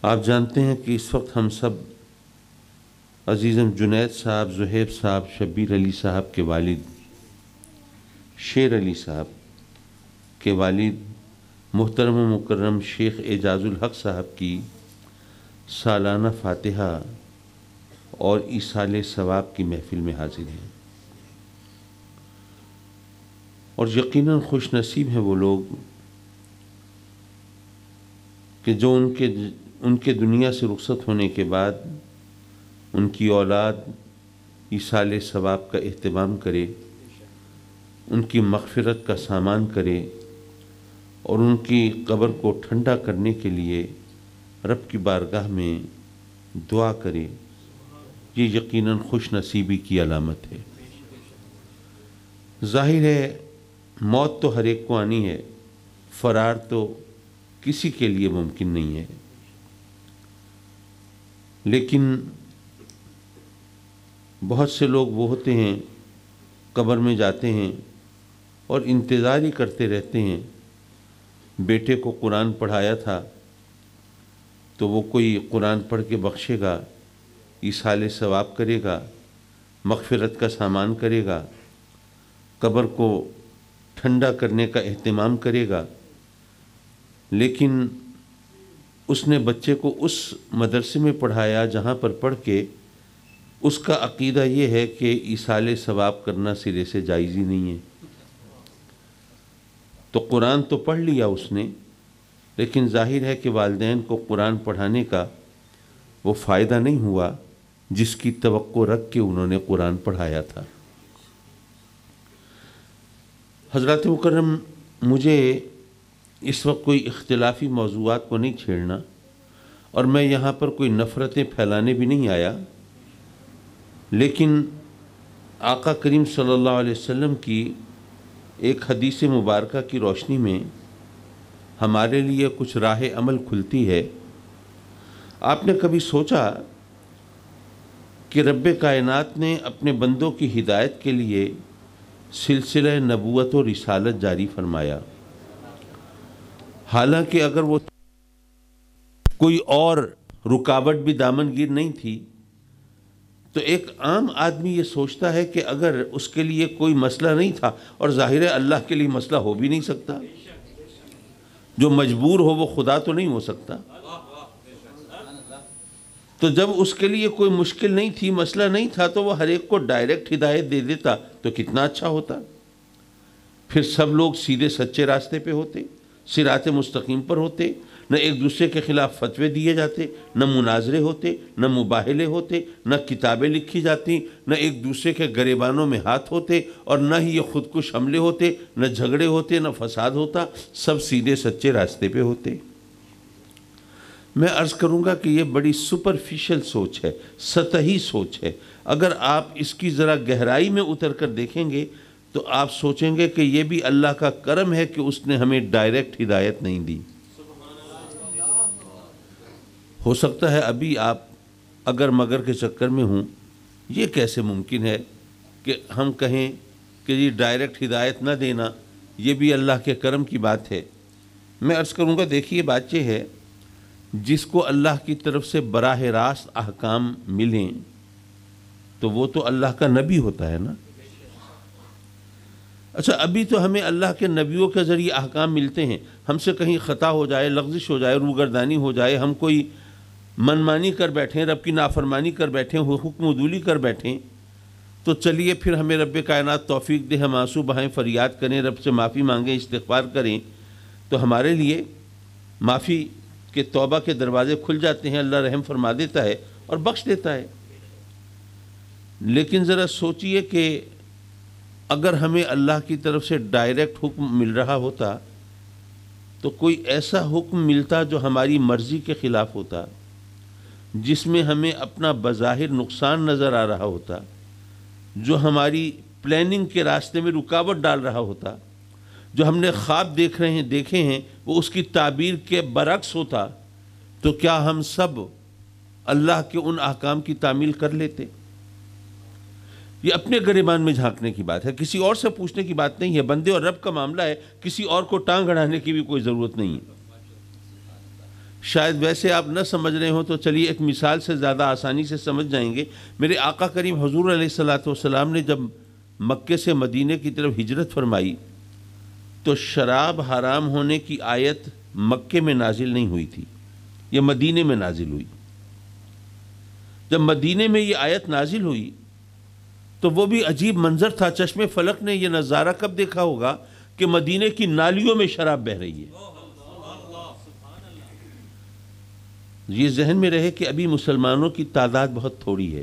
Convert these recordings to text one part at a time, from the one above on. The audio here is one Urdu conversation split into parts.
آپ جانتے ہیں کہ اس وقت ہم سب عزیزم جنید صاحب، زہیب صاحب، شبیر علی صاحب کے والد، شیر علی صاحب کے والد محترم و مکرم شیخ اعجاز الحق صاحب کی سالانہ فاتحہ اور ایصال ثواب کی محفل میں حاضر ہیں، اور یقیناً خوش نصیب ہیں وہ لوگ کہ جو ان کے دنیا سے رخصت ہونے کے بعد ان کی اولاد ایصال ثواب کا اہتمام کرے، ان کی مغفرت کا سامان کرے اور ان کی قبر کو ٹھنڈا کرنے کے لیے رب کی بارگاہ میں دعا کرے۔ یہ یقیناً خوش نصیبی کی علامت ہے۔ ظاہر ہے موت تو ہر ایک کو آنی ہے، فرار تو کسی کے لیے ممکن نہیں ہے، لیکن بہت سے لوگ وہ ہوتے ہیں قبر میں جاتے ہیں اور انتظار ہی کرتے رہتے ہیں۔ بیٹے کو قرآن پڑھایا تھا تو وہ کوئی قرآن پڑھ کے بخشے گا، ایصال ثواب کرے گا، مغفرت کا سامان کرے گا، قبر کو ٹھنڈا کرنے کا اہتمام کرے گا، لیکن اس نے بچے کو اس مدرسے میں پڑھایا جہاں پر پڑھ کے اس کا عقیدہ یہ ہے کہ ایصال ثواب کرنا سرے سے جائز ہی نہیں ہے۔ تو قرآن تو پڑھ لیا اس نے، لیکن ظاہر ہے کہ والدین کو قرآن پڑھانے کا وہ فائدہ نہیں ہوا جس کی توقع رکھ کے انہوں نے قرآن پڑھایا تھا۔ حضرات مکرم، مجھے اس وقت کوئی اختلافی موضوعات کو نہیں چھیڑنا، اور میں یہاں پر کوئی نفرتیں پھیلانے بھی نہیں آیا، لیکن آقا کریم صلی اللہ علیہ وسلم کی ایک حدیث مبارکہ کی روشنی میں ہمارے لیے کچھ راہ عمل کھلتی ہے۔ آپ نے کبھی سوچا کہ رب کائنات نے اپنے بندوں کی ہدایت کے لیے سلسلہ نبوت و رسالت جاری فرمایا، حالانکہ اگر وہ کوئی اور رکاوٹ بھی دامنگیر نہیں تھی تو ایک عام آدمی یہ سوچتا ہے کہ اگر اس کے لیے کوئی مسئلہ نہیں تھا، اور ظاہر ہے اللہ کے لیے مسئلہ ہو بھی نہیں سکتا، جو مجبور ہو وہ خدا تو نہیں ہو سکتا، تو جب اس کے لیے کوئی مشکل نہیں تھی، مسئلہ نہیں تھا، تو وہ ہر ایک کو ڈائریکٹ ہدایت دے دیتا تو کتنا اچھا ہوتا۔ پھر سب لوگ سیدھے سچے راستے پہ ہوتے، صراط مستقیم پر ہوتے، نہ ایک دوسرے کے خلاف فتوے دیے جاتے، نہ مناظرے ہوتے، نہ مباہلے ہوتے، نہ کتابیں لکھی جاتی، نہ ایک دوسرے کے گریبانوں میں ہاتھ ہوتے، اور نہ ہی یہ خودکش حملے ہوتے، نہ جھگڑے ہوتے، نہ فساد ہوتا، سب سیدھے سچے راستے پہ ہوتے۔ میں عرض کروں گا کہ یہ بڑی سپرفیشل سوچ ہے، سطحی سوچ ہے۔ اگر آپ اس کی ذرا گہرائی میں اتر کر دیکھیں گے تو آپ سوچیں گے کہ یہ بھی اللہ کا کرم ہے کہ اس نے ہمیں ڈائریکٹ ہدایت نہیں دی۔ ہو سکتا ہے ابھی آپ اگر مگر کے چکر میں ہوں، یہ کیسے ممکن ہے کہ ہم کہیں کہ یہ ڈائریکٹ ہدایت نہ دینا یہ بھی اللہ کے کرم کی بات ہے۔ میں عرض کروں گا، دیکھیے بات یہ ہے، جس کو اللہ کی طرف سے براہ راست احکام ملیں تو وہ تو اللہ کا نبی ہوتا ہے نا۔ اچھا، ابھی تو ہمیں اللہ کے نبیوں کے ذریعے احکام ملتے ہیں، ہم سے کہیں خطا ہو جائے، لغزش ہو جائے، روگردانی ہو جائے، ہم کوئی منمانی کر بیٹھیں، رب کی نافرمانی کر بیٹھیں، حکم عدولی کر بیٹھیں، تو چلیے پھر ہمیں رب کائنات توفیق دے، ہم آنسو بہائیں، فریاد کریں، رب سے معافی مانگیں، استغفار کریں، تو ہمارے لیے معافی کہ توبہ کے دروازے کھل جاتے ہیں، اللہ رحم فرما دیتا ہے اور بخش دیتا ہے۔ لیکن ذرا سوچئے کہ اگر ہمیں اللہ کی طرف سے ڈائریکٹ حکم مل رہا ہوتا تو کوئی ایسا حکم ملتا جو ہماری مرضی کے خلاف ہوتا، جس میں ہمیں اپنا بظاہر نقصان نظر آ رہا ہوتا، جو ہماری پلاننگ کے راستے میں رکاوٹ ڈال رہا ہوتا، جو ہم نے خواب دیکھے ہیں وہ اس کی تعبیر کے برعکس ہوتا، تو کیا ہم سب اللہ کے ان احکام کی تعمیل کر لیتے؟ یہ اپنے گریبان میں جھانکنے کی بات ہے، کسی اور سے پوچھنے کی بات نہیں ہے۔ بندے اور رب کا معاملہ ہے، کسی اور کو ٹانگ اڑانے کی بھی کوئی ضرورت نہیں ہے۔ شاید ویسے آپ نہ سمجھ رہے ہوں تو چلیے ایک مثال سے زیادہ آسانی سے سمجھ جائیں گے۔ میرے آقا کریم حضور علیہ الصلوۃ والسلام نے جب مکے سے مدینے کی طرف ہجرت فرمائی تو شراب حرام ہونے کی آیت مکے میں نازل نہیں ہوئی تھی، یہ مدینے میں نازل ہوئی۔ جب مدینے میں یہ آیت نازل ہوئی تو وہ بھی عجیب منظر تھا۔ چشم فلک نے یہ نظارہ کب دیکھا ہوگا کہ مدینے کی نالیوں میں شراب بہہ رہی ہے۔ یہ ذہن میں رہے کہ ابھی مسلمانوں کی تعداد بہت تھوڑی ہے،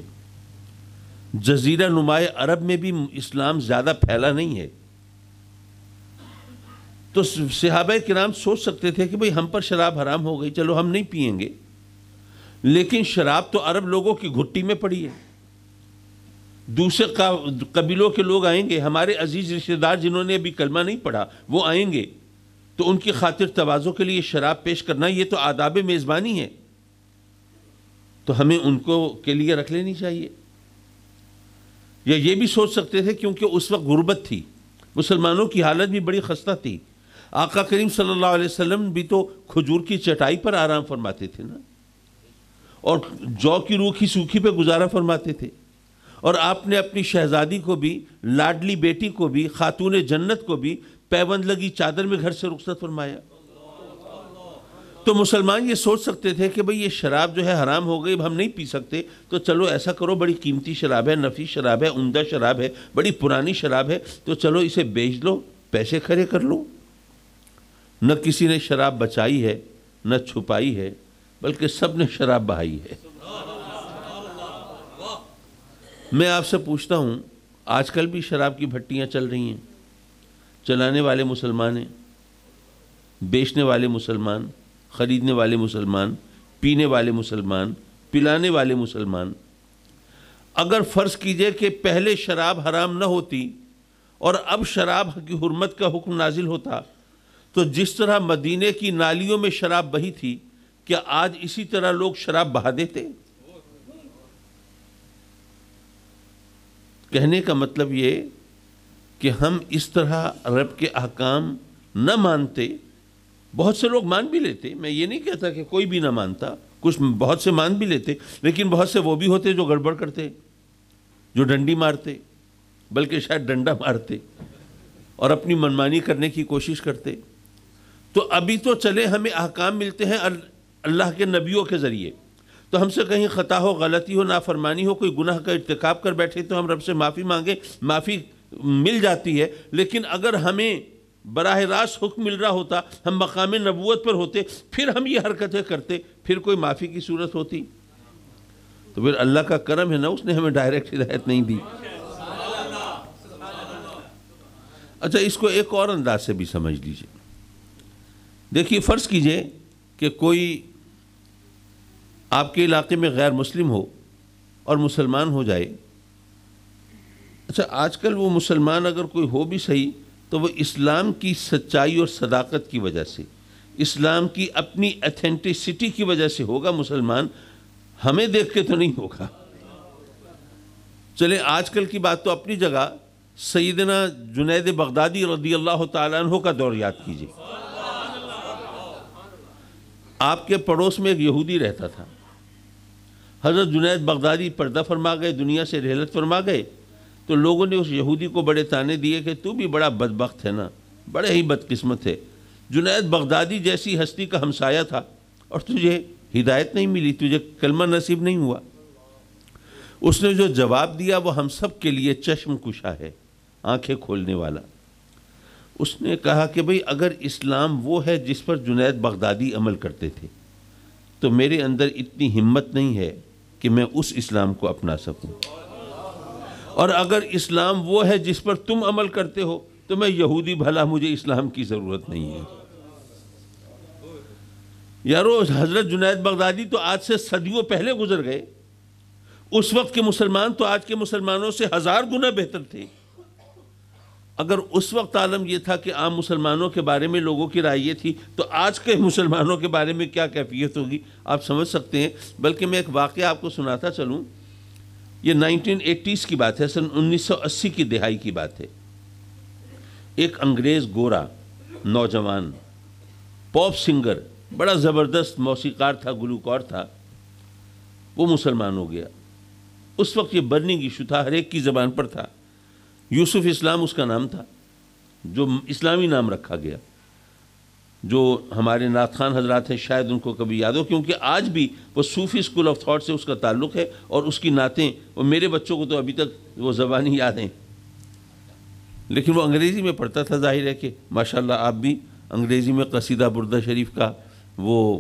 جزیرہ نمائے عرب میں بھی اسلام زیادہ پھیلا نہیں ہے، تو صحابہ کرام سوچ سکتے تھے کہ بھئی ہم پر شراب حرام ہو گئی، چلو ہم نہیں پئیں گے، لیکن شراب تو عرب لوگوں کی گھٹی میں پڑی ہے، دوسرے قبیلوں کے لوگ آئیں گے، ہمارے عزیز رشتہ دار جنہوں نے ابھی کلمہ نہیں پڑھا وہ آئیں گے، تو ان کی خاطر تواضع کے لیے شراب پیش کرنا یہ تو آداب میزبانی ہے، تو ہمیں ان کو کے لیے رکھ لینی چاہیے۔ یا یہ بھی سوچ سکتے تھے کیونکہ اس وقت غربت تھی، مسلمانوں کی حالت بھی بڑی خستہ تھی، آقا کریم صلی اللہ علیہ وسلم بھی تو کھجور کی چٹائی پر آرام فرماتے تھے نا، اور جو کی روکھی سوکھی پہ گزارا فرماتے تھے، اور آپ نے اپنی شہزادی کو بھی، لاڈلی بیٹی کو بھی، خاتون جنت کو بھی پیوند لگی چادر میں گھر سے رخصت فرمایا۔ تو مسلمان یہ سوچ سکتے تھے کہ بھئی یہ شراب جو ہے حرام ہو گئی، اب ہم نہیں پی سکتے، تو چلو ایسا کرو، بڑی قیمتی شراب ہے، نفیس شراب ہے، عمدہ شراب ہے، بڑی پرانی شراب ہے، تو چلو اسے بیچ لو، پیسے کھڑے کر لو۔ نہ کسی نے شراب بچائی ہے نہ چھپائی ہے، بلکہ سب نے شراب بہائی ہے۔ میں آپ سے پوچھتا ہوں، آج کل بھی شراب کی بھٹیاں چل رہی ہیں، چلانے والے مسلمان ہیں، بیچنے والے مسلمان، خریدنے والے مسلمان، پینے والے مسلمان، پلانے والے مسلمان۔ اگر فرض کیجئے کہ پہلے شراب حرام نہ ہوتی اور اب شراب کی حرمت کا حکم نازل ہوتا، تو جس طرح مدینے کی نالیوں میں شراب بہی تھی، کیا آج اسی طرح لوگ شراب بہا دیتے؟ کہنے کا مطلب یہ کہ ہم اس طرح رب کے احکام نہ مانتے، بہت سے لوگ مان بھی لیتے، میں یہ نہیں کہتا کہ کوئی بھی نہ مانتا، کچھ بہت سے مان بھی لیتے، لیکن بہت سے وہ بھی ہوتے جو گڑبڑ کرتے، جو ڈنڈی مارتے، بلکہ شاید ڈنڈا مارتے اور اپنی منمانی کرنے کی کوشش کرتے۔ تو ابھی تو چلے ہمیں احکام ملتے ہیں اللہ کے نبیوں کے ذریعے، تو ہم سے کہیں خطا ہو، غلطی ہو، نافرمانی ہو، کوئی گناہ کا ارتکاب کر بیٹھے تو ہم رب سے معافی مانگیں، معافی مل جاتی ہے۔ لیکن اگر ہمیں براہ راست حکم مل رہا ہوتا، ہم مقام نبوت پر ہوتے، پھر ہم یہ حرکتیں کرتے، پھر کوئی معافی کی صورت ہوتی؟ تو پھر اللہ کا کرم ہے نا، اس نے ہمیں ڈائریکٹ ہدایت نہیں دی۔ اچھا، اس کو ایک اور انداز سے بھی سمجھ لیجئے۔ دیکھیے، فرض کیجئے کہ کوئی آپ کے علاقے میں غیر مسلم ہو اور مسلمان ہو جائے۔ اچھا، آج کل وہ مسلمان اگر کوئی ہو بھی صحیح تو وہ اسلام کی سچائی اور صداقت کی وجہ سے، اسلام کی اپنی ایتھینٹسٹی کی وجہ سے ہوگا مسلمان، ہمیں دیکھ کے تو نہیں ہوگا۔ چلے آج کل کی بات تو اپنی جگہ، سیدنا جنید بغدادی رضی اللہ تعالیٰ عنہ کا دور یاد کیجیے۔ آپ کے پڑوس میں ایک یہودی رہتا تھا، حضرت جنید بغدادی پردہ فرما گئے، دنیا سے رحلت فرما گئے، تو لوگوں نے اس یہودی کو بڑے تانے دیے کہ تو بھی بڑا بدبخت ہے نا، بڑے ہی بدقسمت ہے، جنید بغدادی جیسی ہستی کا ہمسایہ تھا اور تجھے ہدایت نہیں ملی، تجھے کلمہ نصیب نہیں ہوا۔ اس نے جو جواب دیا وہ ہم سب کے لیے چشم کشا ہے، آنکھیں کھولنے والا۔ اس نے کہا کہ بھئی اگر اسلام وہ ہے جس پر جنید بغدادی عمل کرتے تھے تو میرے اندر اتنی ہمت نہیں ہے کہ میں اس اسلام کو اپنا سکوں، اور اگر اسلام وہ ہے جس پر تم عمل کرتے ہو تو میں یہودی بھلا، مجھے اسلام کی ضرورت نہیں ہے۔ یارو، حضرت جنید بغدادی تو آج سے صدیوں پہلے گزر گئے، اس وقت کے مسلمان تو آج کے مسلمانوں سے 1000 گنا بہتر تھے۔ اگر اس وقت عالم یہ تھا کہ عام مسلمانوں کے بارے میں لوگوں کی رائے یہ تھی، تو آج کے مسلمانوں کے بارے میں کیا کیفیت ہوگی آپ سمجھ سکتے ہیں۔ بلکہ میں ایک واقعہ آپ کو سناتا چلوں، یہ 1980s کی بات ہے، سن 1980 کی دہائی کی بات ہے۔ ایک انگریز گورا نوجوان پاپ سنگر بڑا زبردست موسیقار تھا، گلوکار تھا، وہ مسلمان ہو گیا۔ اس وقت یہ برننگ ایشو تھا، ہر ایک کی زبان پر تھا۔ یوسف اسلام اس کا نام تھا، جو اسلامی نام رکھا گیا۔ جو ہمارے نعت خان حضرات ہیں شاید ان کو کبھی یاد ہو، کیونکہ آج بھی وہ صوفی اسکول آف تھاٹ سے اس کا تعلق ہے، اور اس کی نعتیں وہ میرے بچوں کو تو ابھی تک وہ زبانی یاد ہیں، لیکن وہ انگریزی میں پڑھتا تھا۔ ظاہر ہے کہ ماشاءاللہ آپ بھی انگریزی میں قصیدہ بردہ شریف کا وہ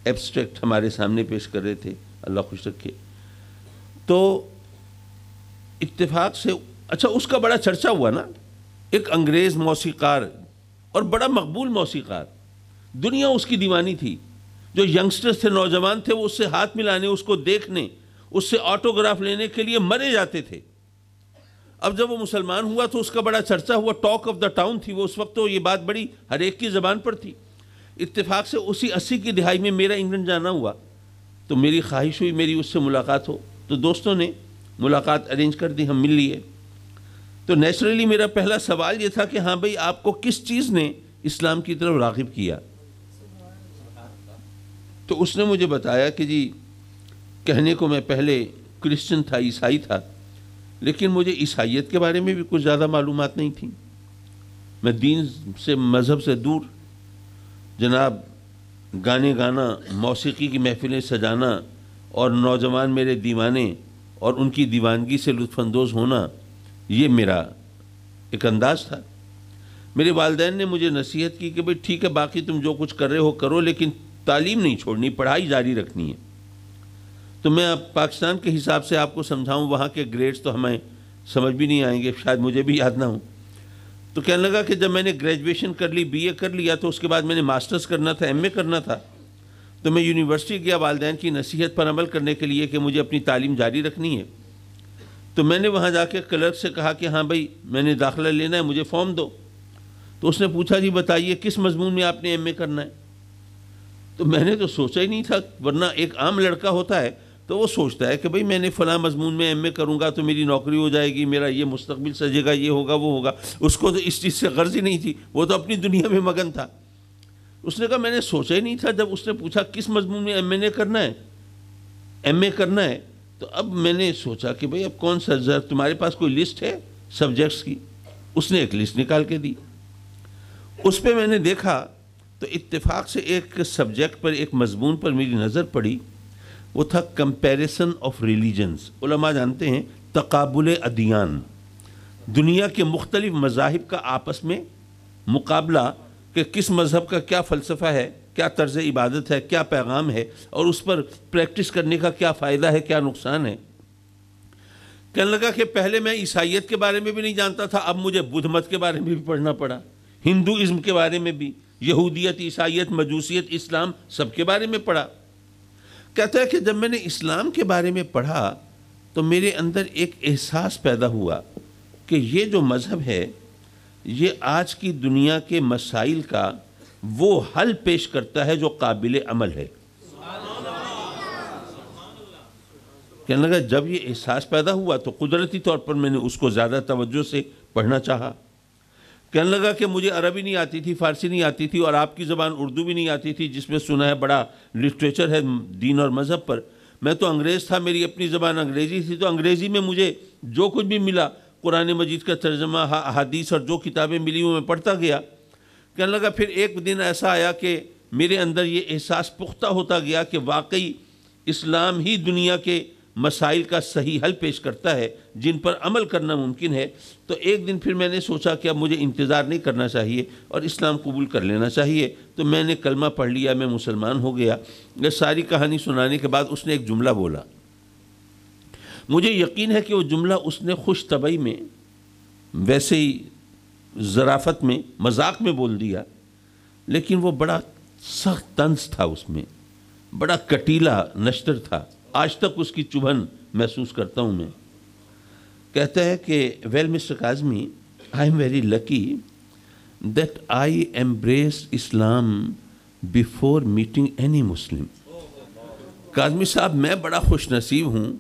ایبسٹریکٹ ہمارے سامنے پیش کر رہے تھے، اللہ خوش رکھے۔ تو اتفاق سے اچھا اس کا بڑا چرچا ہوا نا، ایک انگریز موسیقار اور بڑا مقبول موسیقار، دنیا اس کی دیوانی تھی۔ جو ینگسٹرز تھے، نوجوان تھے، وہ اس سے ہاتھ ملانے، اس کو دیکھنے، اس سے آٹوگراف لینے کے لیے مرے جاتے تھے۔ اب جب وہ مسلمان ہوا تو اس کا بڑا چرچا ہوا، ٹاک آف دا ٹاؤن تھی وہ اس وقت، تو یہ بات بڑی ہر ایک کی زبان پر تھی۔ اتفاق سے اسی 80 کی دہائی میں میرا انگلینڈ جانا ہوا، تو میری خواہش ہوئی میری اس سے ملاقات ہو، تو دوستوں نے ملاقات ارینج کر دی، ہم مل لیے۔ تو نیچرلی میرا پہلا سوال یہ تھا کہ ہاں بھئی آپ کو کس چیز نے اسلام کی طرف راغب کیا؟ تو اس نے مجھے بتایا کہ جی کہنے کو میں پہلے کرسچن تھا، عیسائی تھا، لیکن مجھے عیسائیت کے بارے میں بھی کچھ زیادہ معلومات نہیں تھیں۔ میں دین سے، مذہب سے دور، جناب گانے گانا، موسیقی کی محفلیں سجانا اور نوجوان میرے دیوانے اور ان کی دیوانگی سے لطف اندوز ہونا، یہ میرا ایک انداز تھا۔ میرے والدین نے مجھے نصیحت کی کہ بھئی ٹھیک ہے باقی تم جو کچھ کر رہے ہو کرو، لیکن تعلیم نہیں چھوڑنی، پڑھائی جاری رکھنی ہے۔ تو میں اب پاکستان کے حساب سے آپ کو سمجھاؤں، وہاں کے گریڈز تو ہمیں سمجھ بھی نہیں آئیں گے، شاید مجھے بھی یاد نہ ہوں۔ تو کہنے لگا کہ جب میں نے گریجویشن کر لی، بی اے کر لیا، تو اس کے بعد میں نے ماسٹرز کرنا تھا، ایم اے کرنا تھا، تو میں یونیورسٹی گیا والدین کی نصیحت پر عمل کرنے کے لیے کہ مجھے اپنی تعلیم جاری رکھنی ہے۔ تو میں نے وہاں جا کے کلرک سے کہا کہ ہاں بھائی میں نے داخلہ لینا ہے، مجھے فارم دو۔ تو اس نے پوچھا جی بتائیے کس مضمون میں آپ نے ایم اے کرنا ہے؟ تو میں نے تو سوچا ہی نہیں تھا، ورنہ ایک عام لڑکا ہوتا ہے تو وہ سوچتا ہے کہ بھئی میں نے فلاں مضمون میں ایم اے کروں گا تو میری نوکری ہو جائے گی، میرا یہ مستقبل سجے گا، یہ ہوگا وہ ہوگا۔ اس کو تو اس چیز سے غرض ہی نہیں تھی، وہ تو اپنی دنیا میں مگن تھا۔ اس نے کہا میں نے سوچا ہی نہیں تھا۔ جب اس نے پوچھا کس مضمون میں ایم اے کرنا ہے، ایم اے کرنا ہے، تو اب میں نے سوچا کہ بھئی اب کون سا، تمہارے پاس کوئی لسٹ ہے سبجیکٹس کی؟ اس نے ایک لسٹ نکال کے دی، اس پہ میں نے دیکھا تو اتفاق سے ایک سبجیکٹ پر، ایک مضمون پر میری نظر پڑی، وہ تھا کمپیریزن آف ریلیجنز۔ علماء جانتے ہیں تقابل ادیان، دنیا کے مختلف مذاہب کا آپس میں مقابلہ، کہ کس مذہب کا کیا فلسفہ ہے، کیا طرز عبادت ہے، کیا پیغام ہے، اور اس پر پریکٹس کرنے کا کیا فائدہ ہے، کیا نقصان ہے۔ کہنے لگا کہ پہلے میں عیسائیت کے بارے میں بھی نہیں جانتا تھا، اب مجھے بدھ مت کے بارے میں بھی پڑھنا پڑا، ہندوازم کے بارے میں بھی، یہودیت، عیسائیت، مجوسیت، اسلام، سب کے بارے میں پڑھا۔ کہتا ہے کہ جب میں نے اسلام کے بارے میں پڑھا تو میرے اندر ایک احساس پیدا ہوا کہ یہ جو مذہب ہے یہ آج کی دنیا کے مسائل کا وہ حل پیش کرتا ہے جو قابل عمل ہے۔ کہنے لگا جب یہ احساس پیدا ہوا تو قدرتی طور پر میں نے اس کو زیادہ توجہ سے پڑھنا چاہا۔ کہنے لگا کہ مجھے عربی نہیں آتی تھی، فارسی نہیں آتی تھی، اور آپ کی زبان اردو بھی نہیں آتی تھی جس میں سنا ہے بڑا لٹریچر ہے دین اور مذہب پر۔ میں تو انگریز تھا، میری اپنی زبان انگریزی تھی، تو انگریزی میں مجھے جو کچھ بھی ملا، قرآن مجید کا ترجمہ، احادیث اور جو کتابیں ملی وہ میں پڑھتا گیا۔ کہنے لگا پھر ایک دن ایسا آیا کہ میرے اندر یہ احساس پختہ ہوتا گیا کہ واقعی اسلام ہی دنیا کے مسائل کا صحیح حل پیش کرتا ہے جن پر عمل کرنا ممکن ہے۔ تو ایک دن پھر میں نے سوچا کہ اب مجھے انتظار نہیں کرنا چاہیے اور اسلام قبول کر لینا چاہیے۔ تو میں نے کلمہ پڑھ لیا، میں مسلمان ہو گیا۔ یہ ساری کہانی سنانے کے بعد اس نے ایک جملہ بولا، مجھے یقین ہے کہ وہ جملہ اس نے خوش طبعی میں، ویسے ہی ظرافت میں، مذاق میں بول دیا، لیکن وہ بڑا سخت طنز تھا، اس میں بڑا کٹیلا نشتر تھا، آج تک اس کی چبھن محسوس کرتا ہوں میں۔ کہتا ہے کہ well mister Kazmi, I am very lucky that I embraced Islam before meeting any Muslim. Kazmi صاحب میں بڑا خوش نصیب ہوں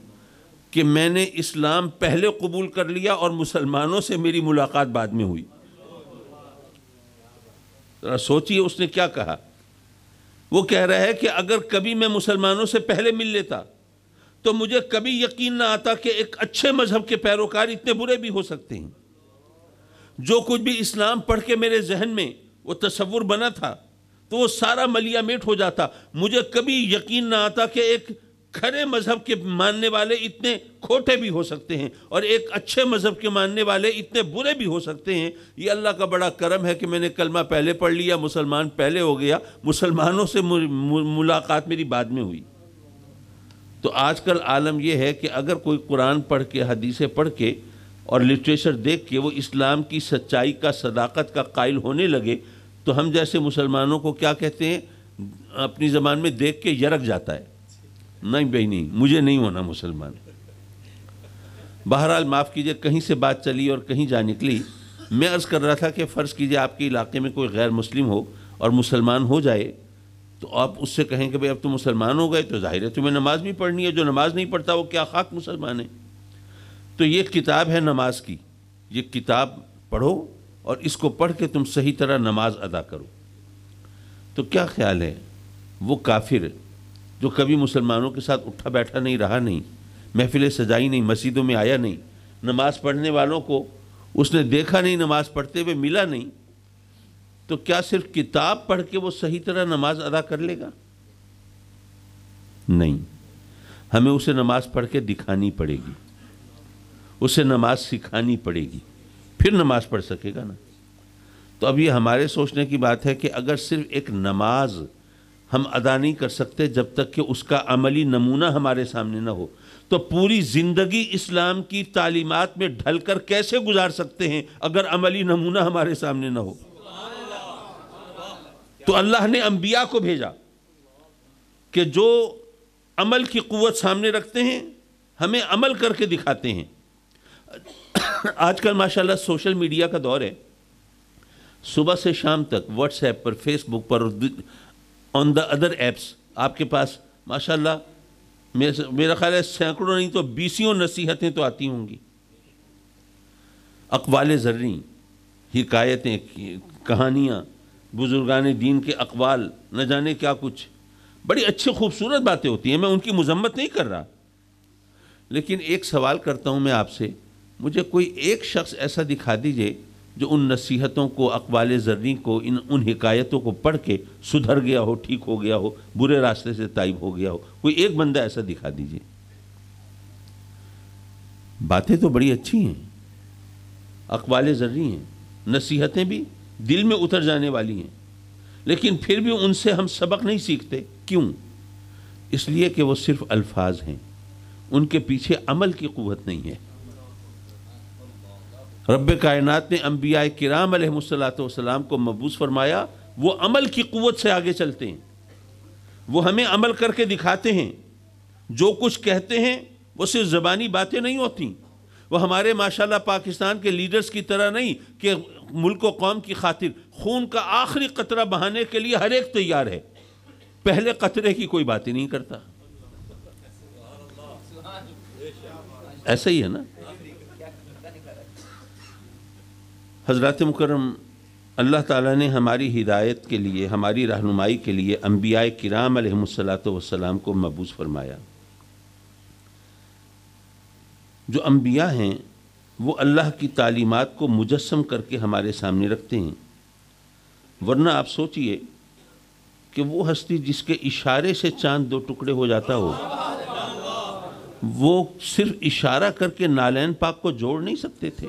کہ میں نے اسلام پہلے قبول کر لیا اور مسلمانوں سے میری ملاقات بعد میں ہوئی۔ ذرا سوچئے اس نے کیا کہا۔ وہ کہہ رہا ہے کہ اگر کبھی میں مسلمانوں سے پہلے مل لیتا تو مجھے کبھی یقین نہ آتا کہ ایک اچھے مذہب کے پیروکار اتنے برے بھی ہو سکتے ہیں۔ جو کچھ بھی اسلام پڑھ کے میرے ذہن میں وہ تصور بنا تھا تو وہ سارا ملیا میٹ ہو جاتا۔ مجھے کبھی یقین نہ آتا کہ ایک کھرے مذہب کے ماننے والے اتنے کھوٹے بھی ہو سکتے ہیں اور ایک اچھے مذہب کے ماننے والے اتنے برے بھی ہو سکتے ہیں۔ یہ اللہ کا بڑا کرم ہے کہ میں نے کلمہ پہلے پڑھ لیا، مسلمان پہلے ہو گیا، مسلمانوں سے ملاقات میری بعد میں ہوئی۔ تو آج کل عالم یہ ہے کہ اگر کوئی قرآن پڑھ کے، حدیثیں پڑھ کے اور لٹریچر دیکھ کے وہ اسلام کی سچائی کا، صداقت کا قائل ہونے لگے تو ہم جیسے مسلمانوں کو کیا کہتے ہیں، اپنی زبان میں دیکھ کے یرک جاتا ہے، نہیں بھائی نہیں، مجھے نہیں ہونا مسلمان۔ بہرحال معاف کیجئے، کہیں سے بات چلی اور کہیں جا نکلی۔ میں عرض کر رہا تھا کہ فرض کیجئے آپ کے علاقے میں کوئی غیر مسلم ہو اور مسلمان ہو جائے تو آپ اس سے کہیں کہ بھئی اب تو مسلمان ہو گئے تو ظاہر ہے تمہیں نماز بھی پڑھنی ہے، جو نماز نہیں پڑھتا وہ کیا خاک مسلمان ہے۔ تو یہ کتاب ہے نماز کی، یہ کتاب پڑھو اور اس کو پڑھ کے تم صحیح طرح نماز ادا کرو۔ تو کیا خیال ہے وہ کافر جو کبھی مسلمانوں کے ساتھ اٹھا بیٹھا نہیں، رہا نہیں، محفلیں سجائی نہیں، مسجدوں میں آیا نہیں، نماز پڑھنے والوں کو اس نے دیکھا نہیں، نماز پڑھتے ہوئے ملا نہیں، تو کیا صرف کتاب پڑھ کے وہ صحیح طرح نماز ادا کر لے گا؟ نہیں، ہمیں اسے نماز پڑھ کے دکھانی پڑے گی، اسے نماز سکھانی پڑے گی، پھر نماز پڑھ سکے گا نا۔ تو اب یہ ہمارے سوچنے کی بات ہے کہ اگر صرف ایک نماز ہم ادا نہیں کر سکتے جب تک کہ اس کا عملی نمونہ ہمارے سامنے نہ ہو، تو پوری زندگی اسلام کی تعلیمات میں ڈھل کر کیسے گزار سکتے ہیں اگر عملی نمونہ ہمارے سامنے نہ ہو؟ تو اللہ نے انبیاء کو بھیجا کہ جو عمل کی قوت سامنے رکھتے ہیں، ہمیں عمل کر کے دکھاتے ہیں۔ آج کل ماشاءاللہ سوشل میڈیا کا دور ہے، صبح سے شام تک واٹس ایپ پر، فیس بک پر، آن دا ادر ایپس آپ کے پاس ماشاءاللہ میرا خیال ہے سینکڑوں نہیں تو بیسیوں نصیحتیں تو آتی ہوں گی، اقوال زرعی، حکایتیں، کہانیاں، بزرگان دین کے اقوال، نہ جانے کیا کچھ، بڑی اچھی خوبصورت باتیں ہوتی ہیں، میں ان کی مذمت نہیں کر رہا، لیکن ایک سوال کرتا ہوں میں آپ سے، مجھے کوئی ایک شخص ایسا دکھا دیجئے جو ان نصیحتوں کو، اقوال زرعی کو، ان حکایتوں کو پڑھ کے سدھر گیا ہو، ٹھیک ہو گیا ہو، برے راستے سے تائب ہو گیا ہو، کوئی ایک بندہ ایسا دکھا دیجئے۔ باتیں تو بڑی اچھی ہیں، اقوال زرعی ہیں، نصیحتیں بھی دل میں اتر جانے والی ہیں، لیکن پھر بھی ان سے ہم سبق نہیں سیکھتے۔ کیوں؟ اس لیے کہ وہ صرف الفاظ ہیں، ان کے پیچھے عمل کی قوت نہیں ہے۔ رب کائنات نے انبیاء کرام علیہ السلام کو مبعوث فرمایا، وہ عمل کی قوت سے آگے چلتے ہیں، وہ ہمیں عمل کر کے دکھاتے ہیں، جو کچھ کہتے ہیں وہ صرف زبانی باتیں نہیں ہوتی، وہ ہمارے ماشاءاللہ پاکستان کے لیڈرز کی طرح نہیں کہ ملک و قوم کی خاطر خون کا آخری قطرہ بہانے کے لیے ہر ایک تیار ہے، پہلے قطرے کی کوئی بات ہی نہیں کرتا۔ ایسا ہی ہے نا حضرات مکرم، اللہ تعالیٰ نے ہماری ہدایت کے لیے، ہماری رہنمائی کے لیے انبیاء کرام علیہ السلام کو مبعوث فرمایا۔ جو انبیاء ہیں وہ اللہ کی تعلیمات کو مجسم کر کے ہمارے سامنے رکھتے ہیں، ورنہ آپ سوچئے کہ وہ ہستی جس کے اشارے سے چاند دو ٹکڑے ہو جاتا ہو، وہ صرف اشارہ کر کے نالین پاک کو جوڑ نہیں سکتے تھے،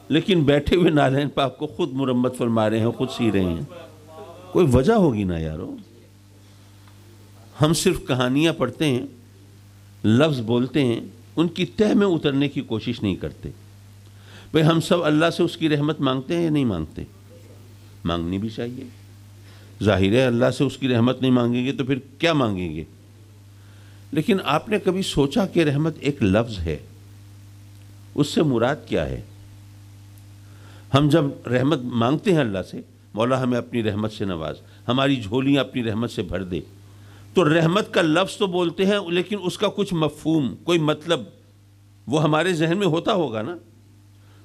لیکن بیٹھے ہوئے نالین پاک کو خود مرمت فرما رہے ہیں، خود سی رہے ہیں۔ کوئی وجہ ہوگی نا یارو۔ ہم صرف کہانیاں پڑھتے ہیں، لفظ بولتے ہیں، ان کی تہ میں اترنے کی کوشش نہیں کرتے۔ بھئی ہم سب اللہ سے اس کی رحمت مانگتے ہیں یا نہیں مانگتے؟ مانگنی بھی چاہیے، ظاہر ہے اللہ سے اس کی رحمت نہیں مانگیں گے تو پھر کیا مانگیں گے؟ لیکن آپ نے کبھی سوچا کہ رحمت ایک لفظ ہے، اس سے مراد کیا ہے؟ ہم جب رحمت مانگتے ہیں اللہ سے، مولا ہمیں اپنی رحمت سے نواز، ہماری جھولیاں اپنی رحمت سے بھر دے، تو رحمت کا لفظ تو بولتے ہیں لیکن اس کا کچھ مفہوم، کوئی مطلب وہ ہمارے ذہن میں ہوتا ہوگا نا۔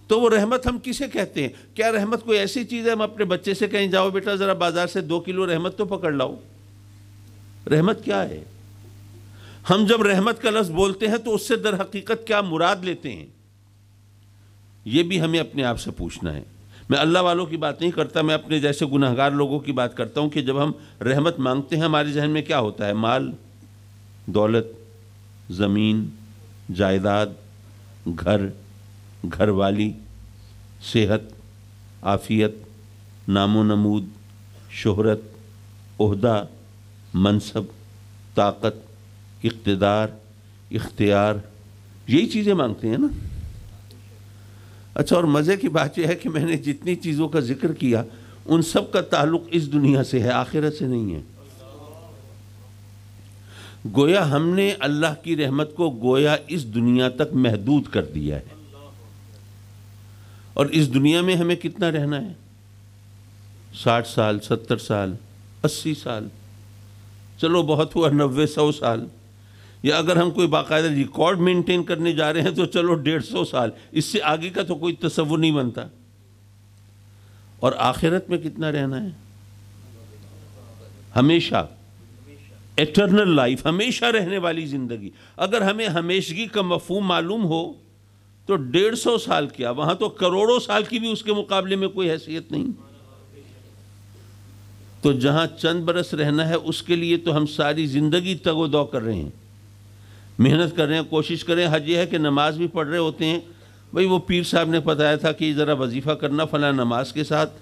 تو وہ رحمت ہم کسے کہتے ہیں؟ کیا رحمت کوئی ایسی چیز ہے ہم اپنے بچے سے کہیں جاؤ بیٹا ذرا بازار سے 2 کلو رحمت تو پکڑ لاؤ؟ رحمت کیا ہے؟ ہم جب رحمت کا لفظ بولتے ہیں تو اس سے در حقیقت کیا مراد لیتے ہیں؟ یہ بھی ہمیں اپنے آپ سے پوچھنا ہے۔ میں اللہ والوں کی بات نہیں کرتا، میں اپنے جیسے گناہگار لوگوں کی بات کرتا ہوں کہ جب ہم رحمت مانگتے ہیں ہمارے ذہن میں کیا ہوتا ہے؟ مال، دولت، زمین، جائیداد، گھر، گھر والی، صحت، عافیت، نام و نمود، شہرت، عہدہ، منصب، طاقت، اقتدار، اختیار، یہی چیزیں مانگتے ہیں نا۔ اچھا، اور مزے کی بات یہ ہے کہ میں نے جتنی چیزوں کا ذکر کیا ان سب کا تعلق اس دنیا سے ہے، آخرت سے نہیں ہے۔ گویا ہم نے اللہ کی رحمت کو گویا اس دنیا تک محدود کر دیا ہے، اور اس دنیا میں ہمیں کتنا رہنا ہے؟ 60 سال، 70 سال، 80 سال، چلو بہت ہوا 90 100 سال، یا اگر ہم کوئی باقاعدہ ریکارڈ مینٹین کرنے جا رہے ہیں تو چلو 150 سال، اس سے آگے کا تو کوئی تصور نہیں بنتا۔ اور آخرت میں کتنا رہنا ہے؟ ہمیشہ، ایٹرنل لائف، ہمیشہ رہنے والی زندگی۔ اگر ہمیں ہمیشگی کا مفہوم معلوم ہو تو 150 سال کیا، وہاں تو کروڑوں سال کی بھی اس کے مقابلے میں کوئی حیثیت نہیں۔ تو جہاں چند برس رہنا ہے اس کے لیے تو ہم ساری زندگی تگ و دو کر رہے ہیں، محنت کر رہے ہیں، کوشش کر رہے ہیں۔ حج یہ ہے کہ نماز بھی پڑھ رہے ہوتے ہیں، بھئی وہ پیر صاحب نے بتایا تھا کہ ذرا وظیفہ کرنا فلاں نماز کے ساتھ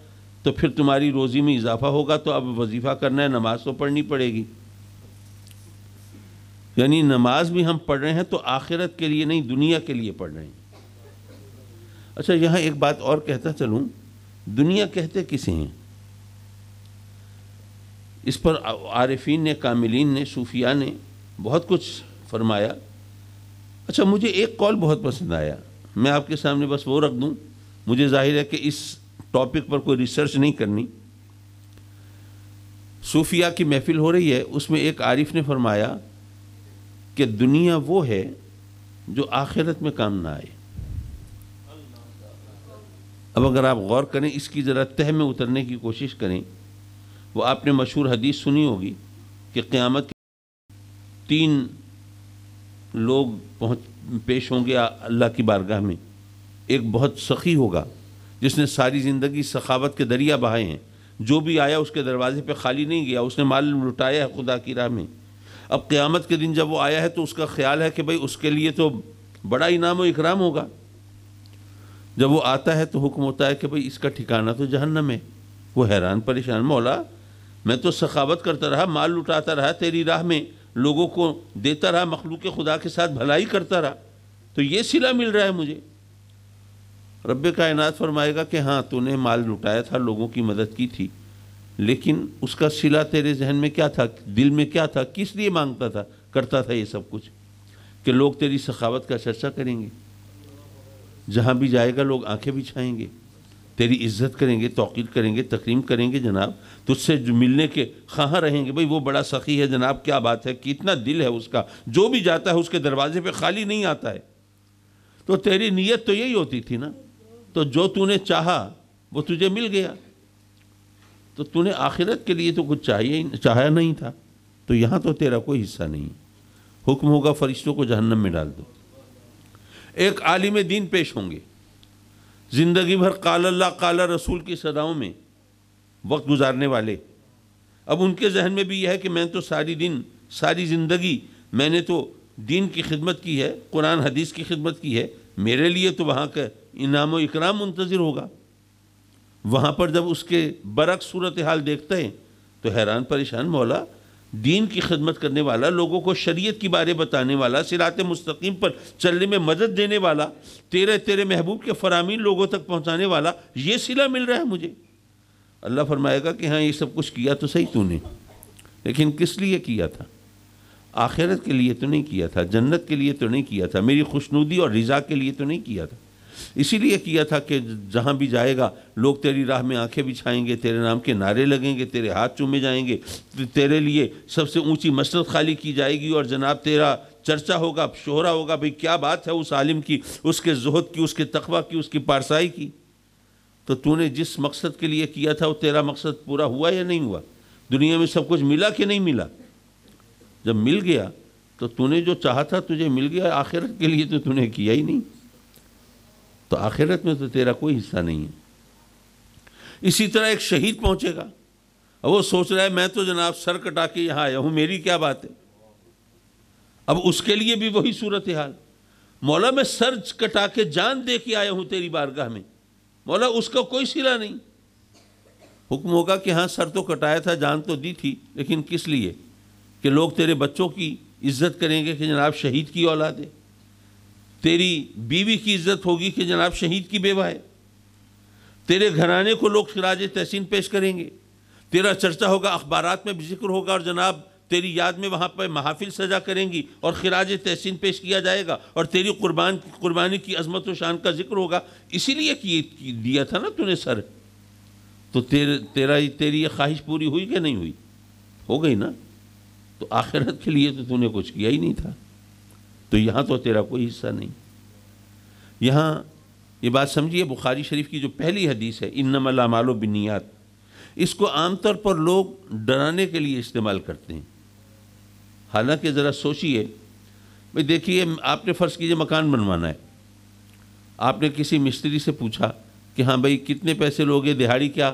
تو پھر تمہاری روزی میں اضافہ ہوگا، تو اب وظیفہ کرنا ہے، نماز تو پڑھنی پڑے گی۔ یعنی نماز بھی ہم پڑھ رہے ہیں تو آخرت کے لیے نہیں، دنیا کے لیے پڑھ رہے ہیں۔ اچھا، یہاں ایک بات اور کہتا چلوں، دنیا کہتے کسے ہیں؟ اس پر عارفین نے، کاملین نے، صوفیاء نے بہت کچھ فرمایا۔ اچھا، مجھے ایک قول بہت پسند آیا، میں آپ کے سامنے بس وہ رکھ دوں، مجھے ظاہر ہے کہ اس ٹاپک پر کوئی ریسرچ نہیں کرنی۔ صوفیاء کی محفل ہو رہی ہے، اس میں ایک عارف نے فرمایا کہ دنیا وہ ہے جو آخرت میں کام نہ آئے۔ اب اگر آپ غور کریں، اس کی ذرا تہ میں اترنے کی کوشش کریں، وہ آپ نے مشہور حدیث سنی ہوگی کہ قیامت 3 لوگ پیش ہوں گے اللہ کی بارگاہ میں۔ ایک بہت سخی ہوگا جس نے ساری زندگی سخاوت کے دریا بہائے ہیں، جو بھی آیا اس کے دروازے پہ خالی نہیں گیا، اس نے مال لٹایا ہے خدا کی راہ میں۔ اب قیامت کے دن جب وہ آیا ہے تو اس کا خیال ہے کہ بھئی اس کے لیے تو بڑا انعام و اکرام ہوگا۔ جب وہ آتا ہے تو حکم ہوتا ہے کہ بھئی اس کا ٹھکانہ تو جہنم ہے۔ وہ حیران پریشان، مولا میں تو سخاوت کرتا رہا، مال لٹاتا رہا، تیری راہ میں لوگوں کو دیتا رہا، مخلوق خدا کے ساتھ بھلائی کرتا رہا، تو یہ صلہ مل رہا ہے مجھے۔ رب کائنات فرمائے گا کہ ہاں تو نے مال لٹایا تھا، لوگوں کی مدد کی تھی، لیکن اس کا صلہ تیرے ذہن میں کیا تھا، دل میں کیا تھا، کس لیے مانگتا تھا، کرتا تھا یہ سب کچھ؟ کہ لوگ تیری سخاوت کا چرچا کریں گے، جہاں بھی جائے گا لوگ آنکھیں بچھائیں گے، تیری عزت کریں گے، توقیر کریں گے، تکریم کریں گے، جناب تجھ سے جو ملنے کے خواہاں رہیں گے، بھئی وہ بڑا سخی ہے جناب، کیا بات ہے، کتنا دل ہے اس کا، جو بھی جاتا ہے اس کے دروازے پہ خالی نہیں آتا ہے۔ تو تیری نیت تو یہی ہوتی تھی نا، تو جو تو نے چاہا وہ تجھے مل گیا، تو تو نے آخرت کے لیے تو کچھ چاہا نہیں تھا، تو یہاں تو تیرا کوئی حصہ نہیں۔ حکم ہوگا فرشتوں کو جہنم میں ڈال دو۔ ایک عالم دین پیش ہوں گے، زندگی بھر قال اللہ قال رسول کی صداؤں میں وقت گزارنے والے۔ اب ان کے ذہن میں بھی یہ ہے کہ میں تو ساری زندگی میں نے تو دین کی خدمت کی ہے، قرآن حدیث کی خدمت کی ہے، میرے لیے تو وہاں کا انعام و اکرام منتظر ہوگا۔ وہاں پر جب اس کے برعکس صورتحال دیکھتے ہیں تو حیران پریشان، مولا دین کی خدمت کرنے والا، لوگوں کو شریعت کی بارے بتانے والا، صراط مستقیم پر چلنے میں مدد دینے والا، تیرے محبوب کے فرامین لوگوں تک پہنچانے والا، یہ صلہ مل رہا ہے مجھے۔ اللہ فرمائے گا کہ ہاں یہ سب کچھ کیا تو صحیح تو نے، لیکن کس لیے کیا تھا؟ آخرت کے لیے تو نہیں کیا تھا، جنت کے لیے تو نہیں کیا تھا، میری خوشنودی اور رضا کے لیے تو نہیں کیا تھا۔ اسی لیے کیا تھا کہ جہاں بھی جائے گا لوگ تیری راہ میں آنکھیں بچھائیں گے، تیرے نام کے نعرے لگیں گے، تیرے ہاتھ چومے جائیں گے، تیرے لیے سب سے اونچی مسجد خالی کی جائے گی، اور جناب تیرا چرچا ہوگا، شہرہ ہوگا، بھئی کیا بات ہے اس عالم کی، اس کے زہد کی، اس کے تقوی کی، اس کی پارسائی کی۔ تو تو نے جس مقصد کے لیے کیا تھا وہ تیرا مقصد پورا ہوا یا نہیں ہوا؟ دنیا میں سب کچھ ملا کہ نہیں ملا؟ جب مل گیا تو تو نے جو چاہا تھا تجھے مل گیا، آخرت کے لیے تو نے کیا ہی نہیں، تو آخرت میں تو تیرا کوئی حصہ نہیں ہے۔ اسی طرح ایک شہید پہنچے گا، اور وہ سوچ رہا ہے میں تو جناب سر کٹا کے یہاں آیا ہوں، میری کیا بات ہے؟ اب اس کے لیے بھی وہی صورتحال، مولا میں سر کٹا کے جان دے کے آیا ہوں تیری بارگاہ میں، مولا اس کا کوئی صلہ نہیں۔ حکم ہوگا کہ ہاں سر تو کٹایا تھا، جان تو دی تھی، لیکن کس لیے؟ کہ لوگ تیرے بچوں کی عزت کریں گے کہ جناب شہید کی اولاد ہے، تیری بیوی کی عزت ہوگی کہ جناب شہید کی بیوہ ہے، تیرے گھرانے کو لوگ خراج تحسین پیش کریں گے، تیرا چرچا ہوگا، اخبارات میں بھی ذکر ہوگا، اور جناب تیری یاد میں وہاں پہ محافل سجا کریں گی اور خراج تحسین پیش کیا جائے گا، اور تیری قربانی کی عظمت و شان کا ذکر ہوگا۔ اسی لیے دیا تھا نا تو نے سر، تو تیری یہ خواہش پوری ہوئی کہ نہیں ہوئی؟ ہو گئی نا۔ تو آخرت کے لیے تو نے کچھ کیا ہی نہیں تھا، تو یہاں تو تیرا کوئی حصہ نہیں۔ یہاں یہ بات سمجھیے، بخاری شریف کی جو پہلی حدیث ہے انما الاعمال بالنیات، اس کو عام طور پر لوگ ڈرانے کے لیے استعمال کرتے ہیں، حالانکہ ذرا سوچئے، بھئی دیکھیے آپ نے فرض کیجئے مکان بنوانا ہے، آپ نے کسی مستری سے پوچھا کہ ہاں بھئی کتنے پیسے لوگے دہاڑی کیا؟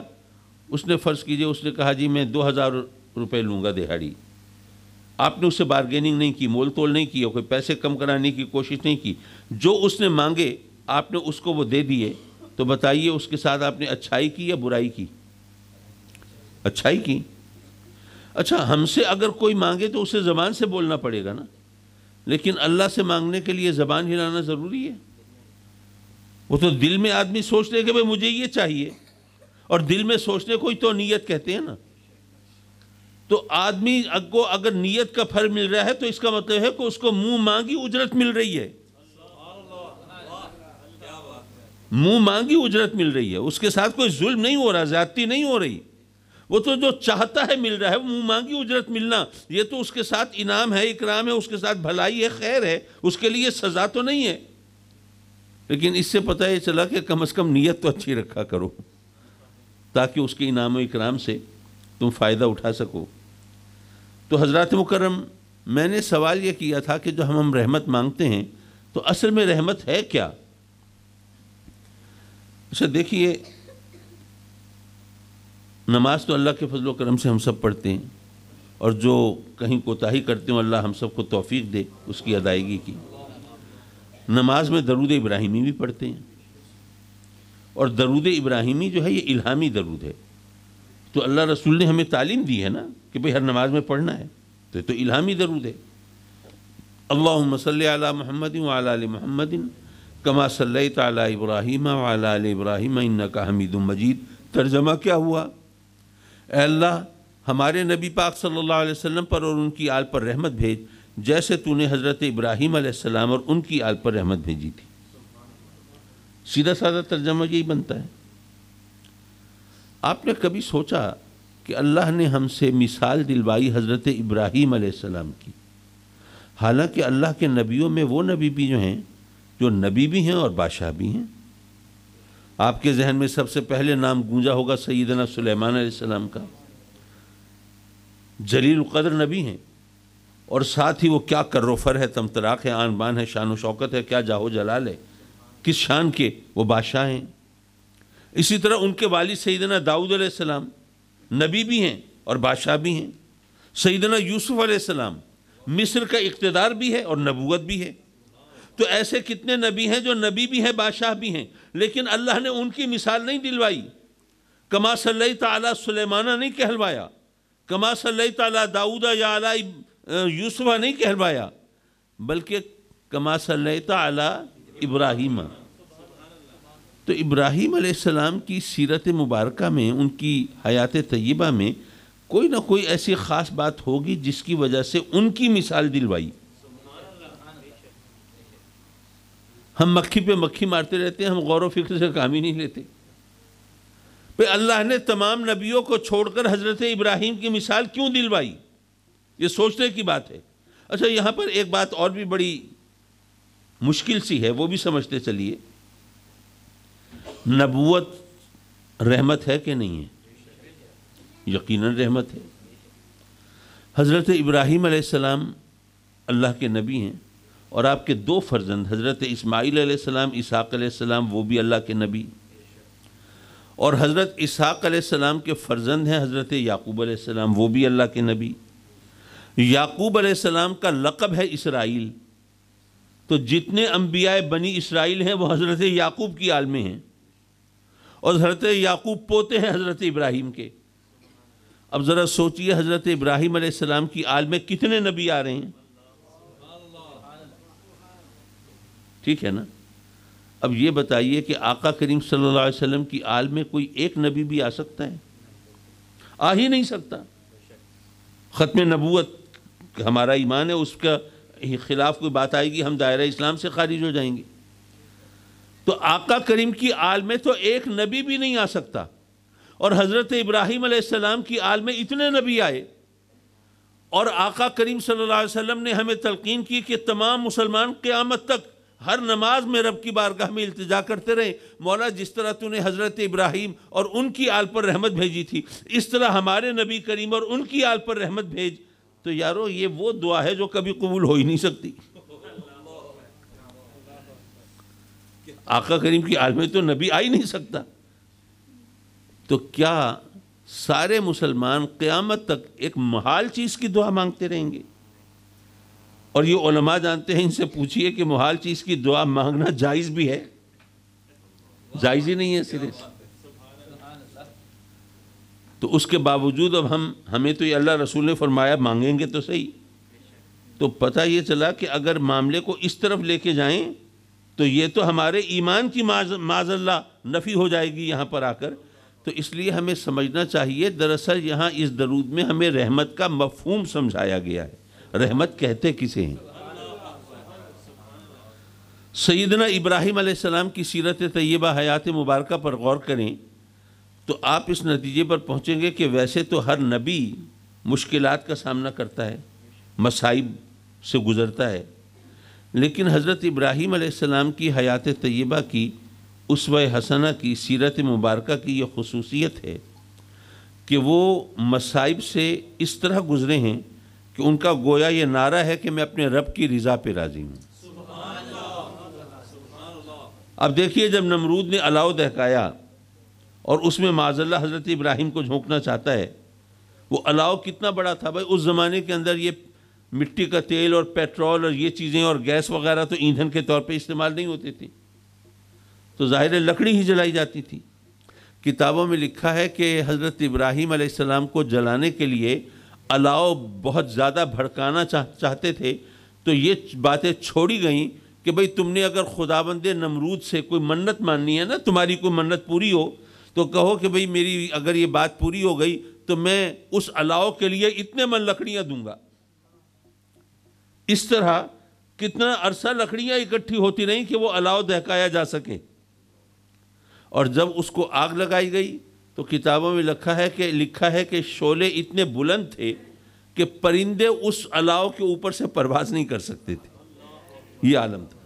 اس نے فرض کیجئے اس نے کہا جی میں 2000 روپے لوں گا دہاڑی۔ آپ نے اس سے بارگیننگ نہیں کی، مول تول نہیں کی، کوئی پیسے کم کرانے کی کوشش نہیں کی، جو اس نے مانگے آپ نے اس کو وہ دے دیے، تو بتائیے اس کے ساتھ آپ نے اچھائی کی یا برائی کی؟ اچھائی کی۔ اچھا ہم سے اگر کوئی مانگے تو اسے زبان سے بولنا پڑے گا نا، لیکن اللہ سے مانگنے کے لیے زبان ہلانا ضروری ہے؟ وہ تو دل میں آدمی سوچ لے کہ بھئی مجھے یہ چاہیے، اور دل میں سوچنے کو ہی تو نیت کہتے ہیں نا۔ تو آدمی کو اگر نیت کا پھل مل رہا ہے تو اس کا مطلب ہے کہ اس کو منہ مانگی اجرت مل رہی ہے، منہ مانگی اجرت مل رہی ہے، اس کے ساتھ کوئی ظلم نہیں ہو رہا، زیادتی نہیں ہو رہی، وہ تو جو چاہتا ہے مل رہا ہے، منہ مانگی اجرت ملنا، یہ تو اس کے ساتھ انعام ہے، اکرام ہے، اس کے ساتھ بھلائی ہے، خیر ہے، اس کے لیے سزا تو نہیں ہے۔ لیکن اس سے پتہ یہ چلا کہ کم از کم نیت تو اچھی رکھا کرو، تاکہ اس کے انعام و اکرام سے تم فائدہ اٹھا سکو۔ تو حضرات مکرم، میں نے سوال یہ کیا تھا کہ جو ہم رحمت مانگتے ہیں تو اصل میں رحمت ہے کیا؟ اچھا دیکھیے، نماز تو اللہ کے فضل و کرم سے ہم سب پڑھتے ہیں، اور جو کہیں کوتاہی کرتے ہیں اللہ ہم سب کو توفیق دے اس کی ادائیگی کی۔ نماز میں درود ابراہیمی بھی پڑھتے ہیں، اور درود ابراہیمی جو ہے یہ الہامی درود ہے، تو اللہ رسول نے ہمیں تعلیم دی ہے نا کہ بھئی ہر نماز میں پڑھنا ہے، تو یہ تو الہامی درود ہے۔ اللہم صلی علی محمد وعلی آل محمد کما صلیت علی ابراہیم وعلی آل ابراہیم انک حمید مجید۔ ترجمہ کیا ہوا؟ اے اللہ ہمارے نبی پاک صلی اللہ علیہ وسلم پر اور ان کی آل پر رحمت بھیج، جیسے تو نے حضرت ابراہیم علیہ السلام اور ان کی آل پر رحمت بھیجی تھی۔ سیدھا سادہ ترجمہ یہی بنتا ہے۔ آپ نے کبھی سوچا کہ اللہ نے ہم سے مثال دلوائی حضرت ابراہیم علیہ السلام کی، حالانکہ اللہ کے نبیوں میں وہ نبی بھی جو ہیں جو نبی بھی ہیں اور بادشاہ بھی ہیں۔ آپ کے ذہن میں سب سے پہلے نام گونجا ہوگا سیدنا سلیمان علیہ السلام کا، جلیل القدر نبی ہیں، اور ساتھ ہی وہ کیا کر و فر ہے، تمطراق ہے، آن بان ہے، شان و شوکت ہے، کیا جاہ و جلال ہے، کس شان کے وہ بادشاہ ہیں۔ اسی طرح ان کے والد سیدنا داؤد علیہ السلام نبی بھی ہیں اور بادشاہ بھی ہیں۔ سیدنا یوسف علیہ السلام مصر کا اقتدار بھی ہے اور نبوت بھی ہے۔ تو ایسے کتنے نبی ہیں جو نبی بھی ہیں، بادشاہ بھی ہیں، لیکن اللہ نے ان کی مثال نہیں دلوائی۔ کما صلیت علی سلیمانہ نہیں کہلوایا، کما صلیت علی داؤد یا علی یوسف نہیں کہلوایا، بلکہ کما صلیت علی ابراہیم۔ تو ابراہیم علیہ السلام کی سیرت مبارکہ میں، ان کی حیات طیبہ میں کوئی نہ کوئی ایسی خاص بات ہوگی جس کی وجہ سے ان کی مثال دلوائی۔ ہم مکھی پہ مکھی مارتے رہتے ہیں، ہم غور و فکر سے کام ہی نہیں لیتے۔ پہ اللہ نے تمام نبیوں کو چھوڑ کر حضرت ابراہیم کی مثال کیوں دلوائی؟ یہ سوچنے کی بات ہے۔ اچھا یہاں پر ایک بات اور بھی بڑی مشکل سی ہے، وہ بھی سمجھتے چلیے، نبوت رحمت ہے کہ نہیں ہے؟ یقیناً رحمت ہے۔ حضرت ابراہیم علیہ السلام اللہ کے نبی ہیں، اور آپ کے دو فرزند حضرت اسماعیل علیہ السلام، اسحاق علیہ السلام، وہ بھی اللہ کے نبی، اور حضرت اسحاق علیہ السلام کے فرزند ہیں حضرت یعقوب علیہ السلام، وہ بھی اللہ کے نبی۔ یعقوب علیہ السلام کا لقب ہے اسرائیل، تو جتنے انبیاء بنی اسرائیل ہیں وہ حضرت یعقوب کی آل میں ہیں، اور حضرت یعقوب پوتے ہیں حضرت ابراہیم کے۔ اب ذرا سوچئے حضرت ابراہیم علیہ السلام کی آل میں کتنے نبی آ رہے ہیں؟ ٹھیک ہے نا؟ اب یہ بتائیے کہ آقا کریم صلی اللہ علیہ وسلم کی آل میں کوئی ایک نبی بھی آ سکتا ہے؟ آ ہی نہیں سکتا۔ ختم نبوت ہمارا ایمان ہے، اس کا خلاف کوئی بات آئے گی ہم دائرہ اسلام سے خارج ہو جائیں گے۔ تو آقا کریم کی آل میں تو ایک نبی بھی نہیں آ سکتا، اور حضرت ابراہیم علیہ السلام کی آل میں اتنے نبی آئے، اور آقا کریم صلی اللہ علیہ وسلم نے ہمیں تلقین کی کہ تمام مسلمان قیامت تک ہر نماز میں رب کی بارگاہ میں التجا کرتے رہے، مولا جس طرح تو نے حضرت ابراہیم اور ان کی آل پر رحمت بھیجی تھی، اس طرح ہمارے نبی کریم اور ان کی آل پر رحمت بھیج۔ تو یارو یہ وہ دعا ہے جو کبھی قبول ہو ہی نہیں سکتی۔ آقا کریم کی آل میں تو نبی آ ہی نہیں سکتا، تو کیا سارے مسلمان قیامت تک ایک محال چیز کی دعا مانگتے رہیں گے؟ اور یہ علماء جانتے ہیں، ان سے پوچھئے کہ محال چیز کی دعا مانگنا جائز بھی ہے؟ جائز ہی نہیں ہے سرے سے۔ تو اس کے باوجود اب ہمیں تو یہ اللہ رسول نے فرمایا مانگیں گے تو صحیح۔ تو پتہ یہ چلا کہ اگر معاملے کو اس طرف لے کے جائیں تو یہ تو ہمارے ایمان کی معاذ اللہ نفی ہو جائے گی یہاں پر آ کر۔ تو اس لیے ہمیں سمجھنا چاہیے، دراصل یہاں اس درود میں ہمیں رحمت کا مفہوم سمجھایا گیا ہے۔ رحمت کہتے کسے ہیں؟ سیدنا ابراہیم علیہ السلام کی سیرت طیبہ حیات مبارکہ پر غور کریں تو آپ اس نتیجے پر پہنچیں گے کہ ویسے تو ہر نبی مشکلات کا سامنا کرتا ہے، مصائب سے گزرتا ہے، لیکن حضرت ابراہیم علیہ السلام کی حیات طیبہ کی، اسوہ حسنہ کی، سیرت مبارکہ کی یہ خصوصیت ہے کہ وہ مصائب سے اس طرح گزرے ہیں کہ ان کا گویا یہ نعرہ ہے کہ میں اپنے رب کی رضا پہ راضی ہوں۔ اب دیکھیے جب نمرود نے الاؤ دہکایا اور اس میں معاذ اللہ حضرت ابراہیم کو جھونکنا چاہتا ہے، وہ الاؤ کتنا بڑا تھا بھائی، اس زمانے کے اندر یہ مٹی کا تیل اور پیٹرول اور یہ چیزیں اور گیس وغیرہ تو ایندھن کے طور پہ استعمال نہیں ہوتی تھی، تو ظاہر لکڑی ہی جلائی جاتی تھی۔ کتابوں میں لکھا ہے کہ حضرت ابراہیم علیہ السلام کو جلانے کے لیے الاؤ بہت زیادہ بھڑکانا چاہتے تھے، تو یہ باتیں چھوڑی گئیں کہ بھئی تم نے اگر خداوند نمرود سے کوئی منت ماننی ہے نا، تمہاری کوئی منت پوری ہو تو کہو کہ بھئی میری اگر یہ بات پوری ہو گئی تو میں اس الاؤ کے لیے اتنے من لکڑیاں دوں گا۔ اس طرح کتنا عرصہ لکڑیاں اکٹھی ہوتی رہیں کہ وہ الاؤ دہکایا جا سکے، اور جب اس کو آگ لگائی گئی تو کتابوں میں لکھا ہے کہ شعلے اتنے بلند تھے کہ پرندے اس الاؤ کے اوپر سے پرواز نہیں کر سکتے تھے، یہ عالم تھا۔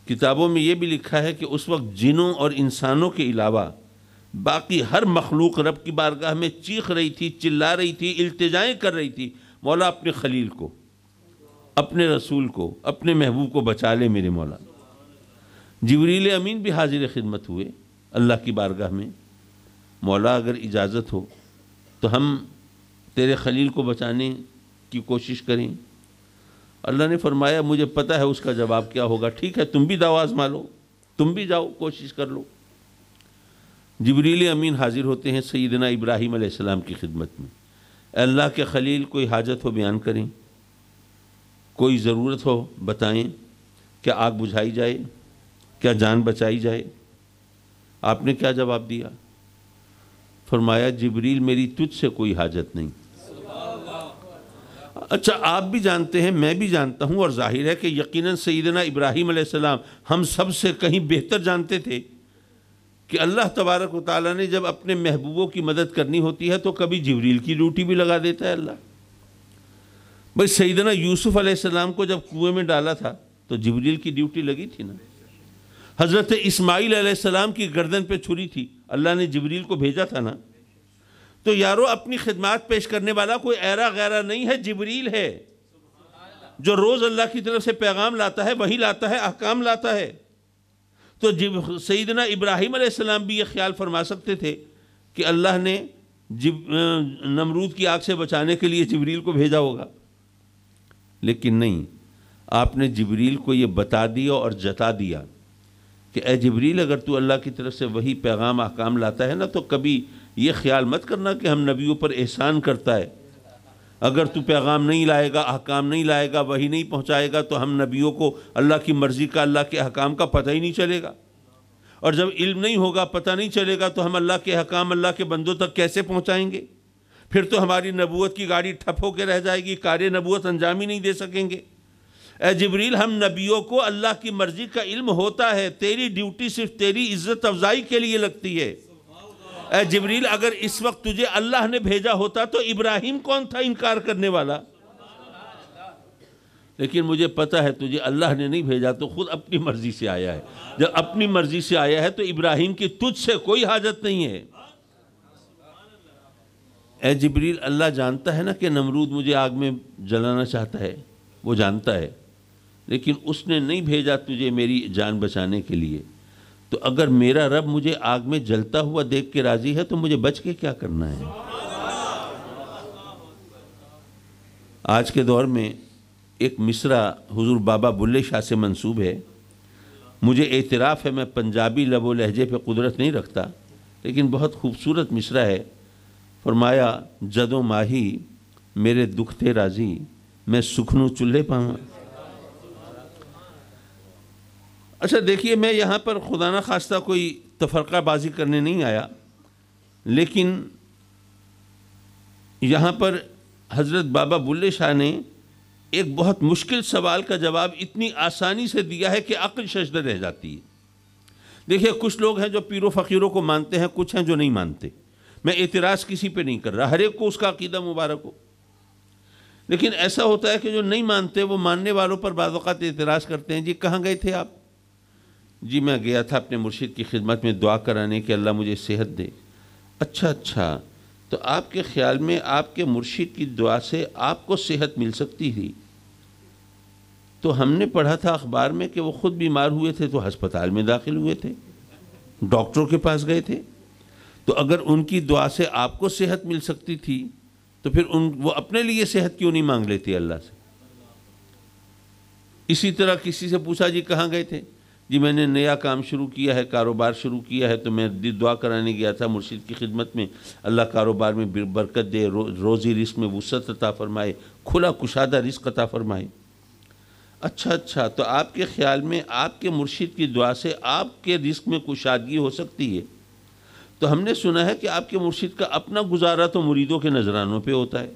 کتابوں میں یہ بھی لکھا ہے کہ اس وقت جنوں اور انسانوں کے علاوہ باقی ہر مخلوق رب کی بارگاہ میں چیخ رہی تھی، چلا رہی تھی، التجائیں کر رہی تھی، مولا اپنے خلیل کو، اپنے رسول کو، اپنے محبوب کو بچا لے میرے مولا۔ جبریل امین بھی حاضر خدمت ہوئے اللہ کی بارگاہ میں، مولا اگر اجازت ہو تو ہم تیرے خلیل کو بچانے کی کوشش کریں۔ اللہ نے فرمایا مجھے پتہ ہے اس کا جواب کیا ہوگا، ٹھیک ہے تم بھی دعو آزما لو، تم بھی جاؤ کوشش کر لو۔ جبریل امین حاضر ہوتے ہیں سیدنا ابراہیم علیہ السلام کی خدمت میں، اے اللہ کے خلیل کوئی حاجت ہو بیان کریں، کوئی ضرورت ہو بتائیں، کیا آگ بجھائی جائے، کیا جان بچائی جائے؟ آپ نے کیا جواب دیا؟ فرمایا جبریل میری تجھ سے کوئی حاجت نہیں۔ اچھا آپ بھی جانتے ہیں، میں بھی جانتا ہوں، اور ظاہر ہے کہ یقیناً سیدنا ابراہیم علیہ السلام ہم سب سے کہیں بہتر جانتے تھے کہ اللہ تبارک و تعالیٰ نے جب اپنے محبوبوں کی مدد کرنی ہوتی ہے تو کبھی جبریل کی ڈیوٹی بھی لگا دیتا ہے اللہ۔ بھائی سیدنا یوسف علیہ السلام کو جب کنویں میں ڈالا تھا تو جبریل کی ڈیوٹی لگی تھی نا. حضرت اسماعیل علیہ السلام کی گردن پہ چھری تھی, اللہ نے جبریل کو بھیجا تھا نا. تو یارو اپنی خدمات پیش کرنے والا کوئی ایرا غیرہ نہیں ہے, جبریل ہے جو روز اللہ کی طرف سے پیغام لاتا ہے, وہی لاتا ہے, احکام لاتا ہے. تو سیدنا ابراہیم علیہ السلام بھی یہ خیال فرما سکتے تھے کہ اللہ نے نمرود کی آگ سے بچانے کے لیے جبریل کو بھیجا ہوگا, لیکن نہیں, آپ نے جبریل کو یہ بتا دیا اور جتا دیا کہ اے جبریل, اگر تو اللہ کی طرف سے وہی پیغام احکام لاتا ہے نا تو کبھی یہ خیال مت کرنا کہ ہم نبیوں پر احسان کرتا ہے. اگر تو پیغام نہیں لائے گا, احکام نہیں لائے گا, وہی نہیں پہنچائے گا تو ہم نبیوں کو اللہ کی مرضی کا, اللہ کے احکام کا پتہ ہی نہیں چلے گا. اور جب علم نہیں ہوگا, پتہ نہیں چلے گا تو ہم اللہ کے احکام اللہ کے بندوں تک کیسے پہنچائیں گے؟ پھر تو ہماری نبوت کی گاڑی ٹھپ ہو کے رہ جائے گی, کار نبوت انجام ہی نہیں دے سکیں گے. اے جبریل, ہم نبیوں کو اللہ کی مرضی کا علم ہوتا ہے, تیری ڈیوٹی صرف تیری عزت افزائی کے لیے لگتی ہے. اے جبریل, اگر اس وقت تجھے اللہ نے بھیجا ہوتا تو ابراہیم کون تھا انکار کرنے والا؟ لیکن مجھے پتہ ہے تجھے اللہ نے نہیں بھیجا, تو خود اپنی مرضی سے آیا ہے. جب اپنی مرضی سے آیا ہے تو ابراہیم کی تجھ سے کوئی حاجت نہیں ہے. اے جبریل, اللہ جانتا ہے نا کہ نمرود مجھے آگ میں جلانا چاہتا ہے, وہ جانتا ہے, لیکن اس نے نہیں بھیجا تجھے میری جان بچانے کے لیے. تو اگر میرا رب مجھے آگ میں جلتا ہوا دیکھ کے راضی ہے تو مجھے بچ کے کیا کرنا ہے؟ آج کے دور میں ایک مصرع حضور بابا بلے شاہ سے منسوب ہے. مجھے اعتراف ہے میں پنجابی لب و لہجے پہ قدرت نہیں رکھتا, لیکن بہت خوبصورت مصرع ہے. فرمایا, جدوں ماہی میرے دکھ تھے راضی, میں سکھنوں چولہے پاواں. اچھا دیکھیے, میں یہاں پر خدا نہ خواستہ کوئی تفرقہ بازی کرنے نہیں آیا, لیکن یہاں پر حضرت بابا بلے شاہ نے ایک بہت مشکل سوال کا جواب اتنی آسانی سے دیا ہے کہ عقل ششدر رہ جاتی ہے. دیکھیے, کچھ لوگ ہیں جو پیر و فقیروں کو مانتے ہیں, کچھ ہیں جو نہیں مانتے. میں اعتراض کسی پہ نہیں کر رہا, ہر ایک کو اس کا عقیدہ مبارک ہو. لیکن ایسا ہوتا ہے کہ جو نہیں مانتے وہ ماننے والوں پر بعض اوقات اعتراض کرتے ہیں. جی کہاں گئے تھے آپ؟ جی میں گیا تھا اپنے مرشد کی خدمت میں دعا کرانے کہ اللہ مجھے صحت دے. اچھا, تو آپ کے خیال میں آپ کے مرشد کی دعا سے آپ کو صحت مل سکتی تھی؟ تو ہم نے پڑھا تھا اخبار میں کہ وہ خود بیمار ہوئے تھے تو ہسپتال میں داخل ہوئے تھے, ڈاکٹروں کے پاس گئے تھے. تو اگر ان کی دعا سے آپ کو صحت مل سکتی تھی تو پھر وہ اپنے لیے صحت کیوں نہیں مانگ لیتے اللہ سے؟ اسی طرح کسی سے پوچھا, جی کہاں گئے تھے؟ جی میں نے نیا کام شروع کیا ہے, کاروبار شروع کیا ہے, تو میں دعا کرانے گیا تھا مرشد کی خدمت میں, اللہ کاروبار میں برکت دے, روزی رزق میں وسعت عطا فرمائے, کھلا کشادہ رزق عطا فرمائے. اچھا, تو آپ کے خیال میں آپ کے مرشد کی دعا سے آپ کے رزق میں کشادگی ہو سکتی ہے؟ تو ہم نے سنا ہے کہ آپ کے مرشد کا اپنا گزارا تو مریدوں کے نذرانوں پہ ہوتا ہے.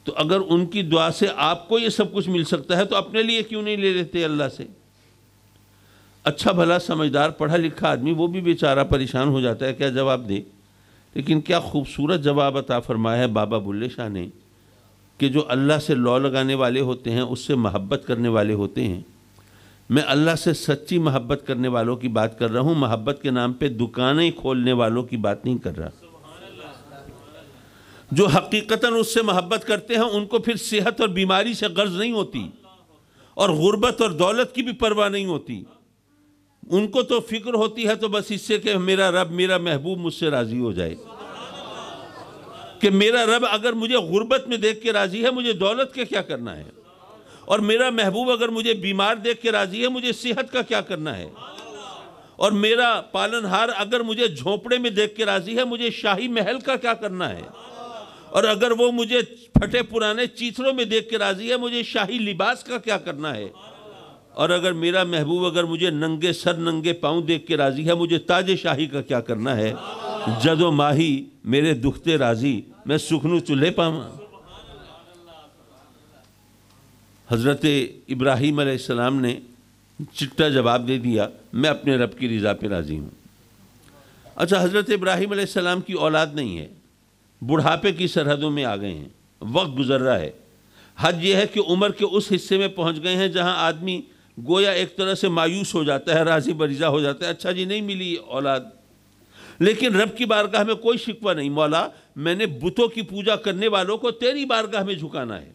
تو اگر ان کی دعا سے آپ کو یہ سب کچھ مل سکتا ہے تو اپنے لیے کیوں نہیں لے لیتے اللہ سے؟ اچھا بھلا سمجھدار پڑھا لکھا آدمی وہ بھی بیچارہ پریشان ہو جاتا ہے کیا جواب دے. لیکن کیا خوبصورت جواب عطا فرمایا ہے بابا بلے شاہ نے کہ جو اللہ سے لو لگانے والے ہوتے ہیں, اس سے محبت کرنے والے ہوتے ہیں. میں اللہ سے سچی محبت کرنے والوں کی بات کر رہا ہوں, محبت کے نام پہ دکانیں کھولنے والوں کی بات نہیں کر رہا. جو حقیقتاً اس سے محبت کرتے ہیں ان کو پھر صحت اور بیماری سے غرض نہیں ہوتی, اور غربت اور دولت کی بھی پرواہ نہیں ہوتی. ان کو تو فکر ہوتی ہے تو بس اس سے کہ میرا رب, میرا محبوب مجھ سے راضی ہو جائے. کہ میرا رب اگر مجھے غربت میں دیکھ کے راضی ہے, مجھے دولت کے کیا کرنا ہے؟ اور میرا محبوب اگر مجھے بیمار دیکھ کے راضی ہے, مجھے صحت کا کیا کرنا ہے؟ اور میرا پالنہار اگر مجھے جھونپڑے میں دیکھ کے راضی ہے, مجھے شاہی محل کا کیا کرنا ہے؟ اور اگر وہ مجھے پھٹے پرانے چیتھڑوں میں دیکھ کے راضی ہے, مجھے شاہی لباس کا کیا کرنا ہے؟ اور اگر میرا محبوب اگر مجھے ننگے سر ننگے پاؤں دیکھ کے راضی ہے, مجھے تاج شاہی کا کیا کرنا ہے؟ جدو ماہی میرے دکھتے راضی, میں سکھنوں چولہے پاواں. حضرت ابراہیم علیہ السلام نے چٹا جواب دے دیا, میں اپنے رب کی رضا پہ راضی ہوں. اچھا, حضرت ابراہیم علیہ السلام کی اولاد نہیں ہے, بڑھاپے کی سرحدوں میں آ گئے ہیں, وقت گزر رہا ہے. حد یہ ہے کہ عمر کے اس حصے میں پہنچ گئے ہیں جہاں آدمی گویا ایک طرح سے مایوس ہو جاتا ہے، راضی بریزہ ہو جاتا ہے، اچھا جی نہیں ملی اولاد، لیکن رب کی بارگاہ میں کوئی شکوہ نہیں، مولا میں نے بتوں کی پوجا کرنے والوں کو تیری بارگاہ میں جھکانا ہے،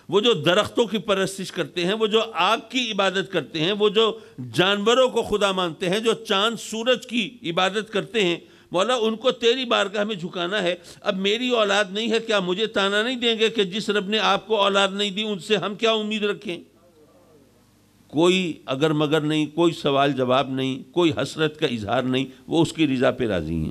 وہ جو درختوں کی پرستش کرتے ہیں، وہ جو آگ کی عبادت کرتے ہیں، وہ جو جانوروں کو خدا مانتے ہیں، جو چاند سورج کی عبادت کرتے ہیں، مولا ان کو تیری بارگاہ میں جھکانا ہے۔ اب میری اولاد نہیں ہے، کیا مجھے تانا نہیں دیں گے کہ جس رب نے آپ کو اولاد نہیں دی ان سے ہم کیا امید رکھیں؟ کوئی اگر مگر نہیں، کوئی سوال جواب نہیں، کوئی حسرت کا اظہار نہیں، وہ اس کی رضا پہ راضی ہیں۔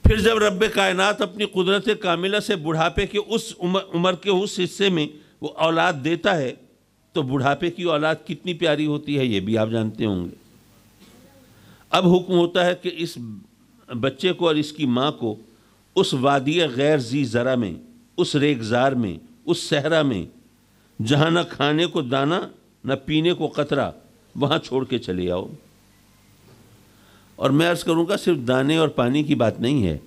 پھر جب رب کائنات اپنی قدرت کاملہ سے بڑھاپے کے اس عمر کے اس حصے میں وہ اولاد دیتا ہے تو بڑھاپے کی اولاد کتنی پیاری ہوتی ہے یہ بھی آپ جانتے ہوں گے۔ اب حکم ہوتا ہے کہ اس بچے کو اور اس کی ماں کو اس وادی غیر ذی زرع میں، اس ریگزار میں، اس صحرا میں جہاں نہ کھانے کو دانہ نہ پینے کو قطرہ، وہاں چھوڑ کے چلے آؤ۔ اور میں عرض کروں گا صرف دانے اور پانی کی بات نہیں ہے،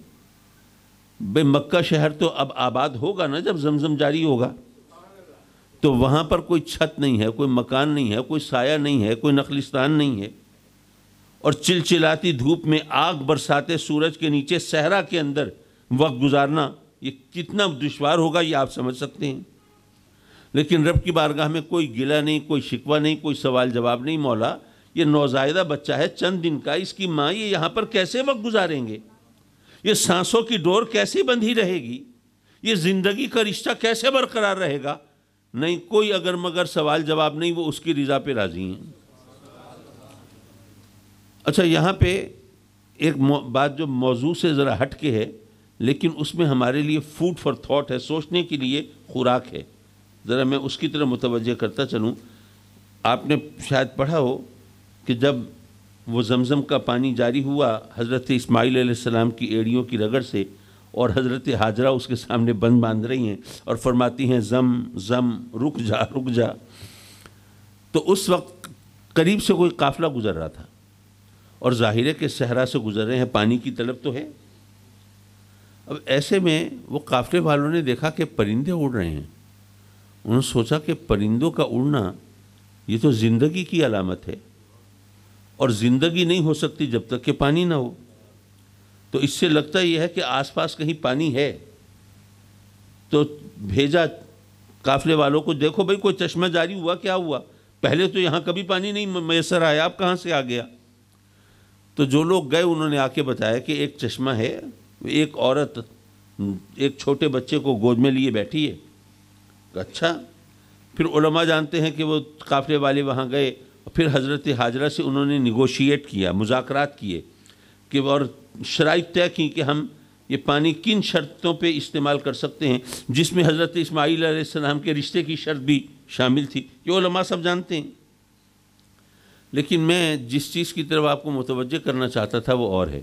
بے مکہ شہر تو اب آباد ہوگا نا جب زمزم جاری ہوگا، تو وہاں پر کوئی چھت نہیں ہے، کوئی مکان نہیں ہے، کوئی سایہ نہیں ہے، کوئی نخلستان نہیں ہے، اور چلچلاتی دھوپ میں آگ برساتے سورج کے نیچے صحرا کے اندر وقت گزارنا یہ کتنا دشوار ہوگا یہ آپ سمجھ سکتے ہیں۔ لیکن رب کی بارگاہ میں کوئی گلہ نہیں، کوئی شکوہ نہیں، کوئی سوال جواب نہیں، مولا یہ نوزائیدہ بچہ ہے چند دن کا، اس کی ماں یہ یہاں پر کیسے وقت گزاریں گے، یہ سانسوں کی ڈور کیسے بندھی رہے گی، یہ زندگی کا رشتہ کیسے برقرار رہے گا؟ نہیں، کوئی اگر مگر سوال جواب نہیں، وہ اس کی رضا پہ راضی ہیں۔ اچھا یہاں پہ ایک بات جو موضوع سے ذرا ہٹ کے ہے لیکن اس میں ہمارے لیے فوڈ فار تھاٹ ہے، سوچنے کے لیے خوراک ہے، ذرا میں اس کی طرف متوجہ کرتا چلوں۔ آپ نے شاید پڑھا ہو کہ جب وہ زمزم کا پانی جاری ہوا حضرت اسماعیل علیہ السلام کی ایڑیوں کی رگڑ سے، اور حضرت ہاجرہ اس کے سامنے بند باندھ رہی ہیں اور فرماتی ہیں زم زم رک جا رک جا، تو اس وقت قریب سے کوئی قافلہ گزر رہا تھا اور ظاہر ہے کہ صحرا سے گزر رہے ہیں، پانی کی طلب تو ہے۔ اب ایسے میں وہ قافلے والوں نے دیکھا کہ پرندے اڑ رہے ہیں، انہوں نے سوچا کہ پرندوں کا اڑنا یہ تو زندگی کی علامت ہے، اور زندگی نہیں ہو سکتی جب تک کہ پانی نہ ہو، تو اس سے لگتا یہ ہے کہ آس پاس کہیں پانی ہے، تو بھیجا قافلے والوں کو، دیکھو بھئی کوئی چشمہ جاری ہوا، کیا ہوا؟ پہلے تو یہاں کبھی پانی نہیں میسر آیا، اب کہاں سے آ گیا؟ تو جو لوگ گئے انہوں نے آ کے بتایا کہ ایک چشمہ ہے، ایک عورت ایک چھوٹے بچے کو گود میں لیے بیٹھی ہے۔ اچھا، پھر علماء جانتے ہیں کہ وہ قافلے والے وہاں گئے، پھر حضرت ہاجرہ سے انہوں نے نیگوشیٹ کیا، مذاکرات کیے کہ اور شرائط طے کی کہ ہم یہ پانی کن شرطوں پہ استعمال کر سکتے ہیں، جس میں حضرت اسماعیل علیہ السلام کے رشتے کی شرط بھی شامل تھی، یہ علماء سب جانتے ہیں۔ لیکن میں جس چیز کی طرف آپ کو متوجہ کرنا چاہتا تھا وہ اور ہے۔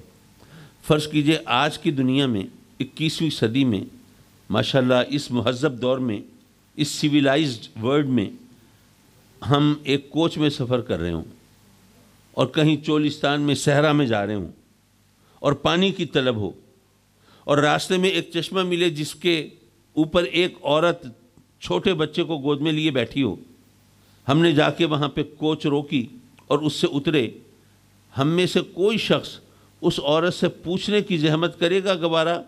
فرض کیجئے آج کی دنیا میں 21ویں صدی میں ماشاءاللہ اس مہذب دور میں، اس سیویلائزڈ ورلڈ میں ہم ایک کوچ میں سفر کر رہے ہوں اور کہیں چولستان میں صحرا میں جا رہے ہوں اور پانی کی طلب ہو، اور راستے میں ایک چشمہ ملے جس کے اوپر ایک عورت چھوٹے بچے کو گود میں لیے بیٹھی ہو، ہم نے جا کے وہاں پہ کوچ روکی اور اس سے اترے، ہم میں سے کوئی شخص اس عورت سے پوچھنے کی زحمت کرے گا گوارا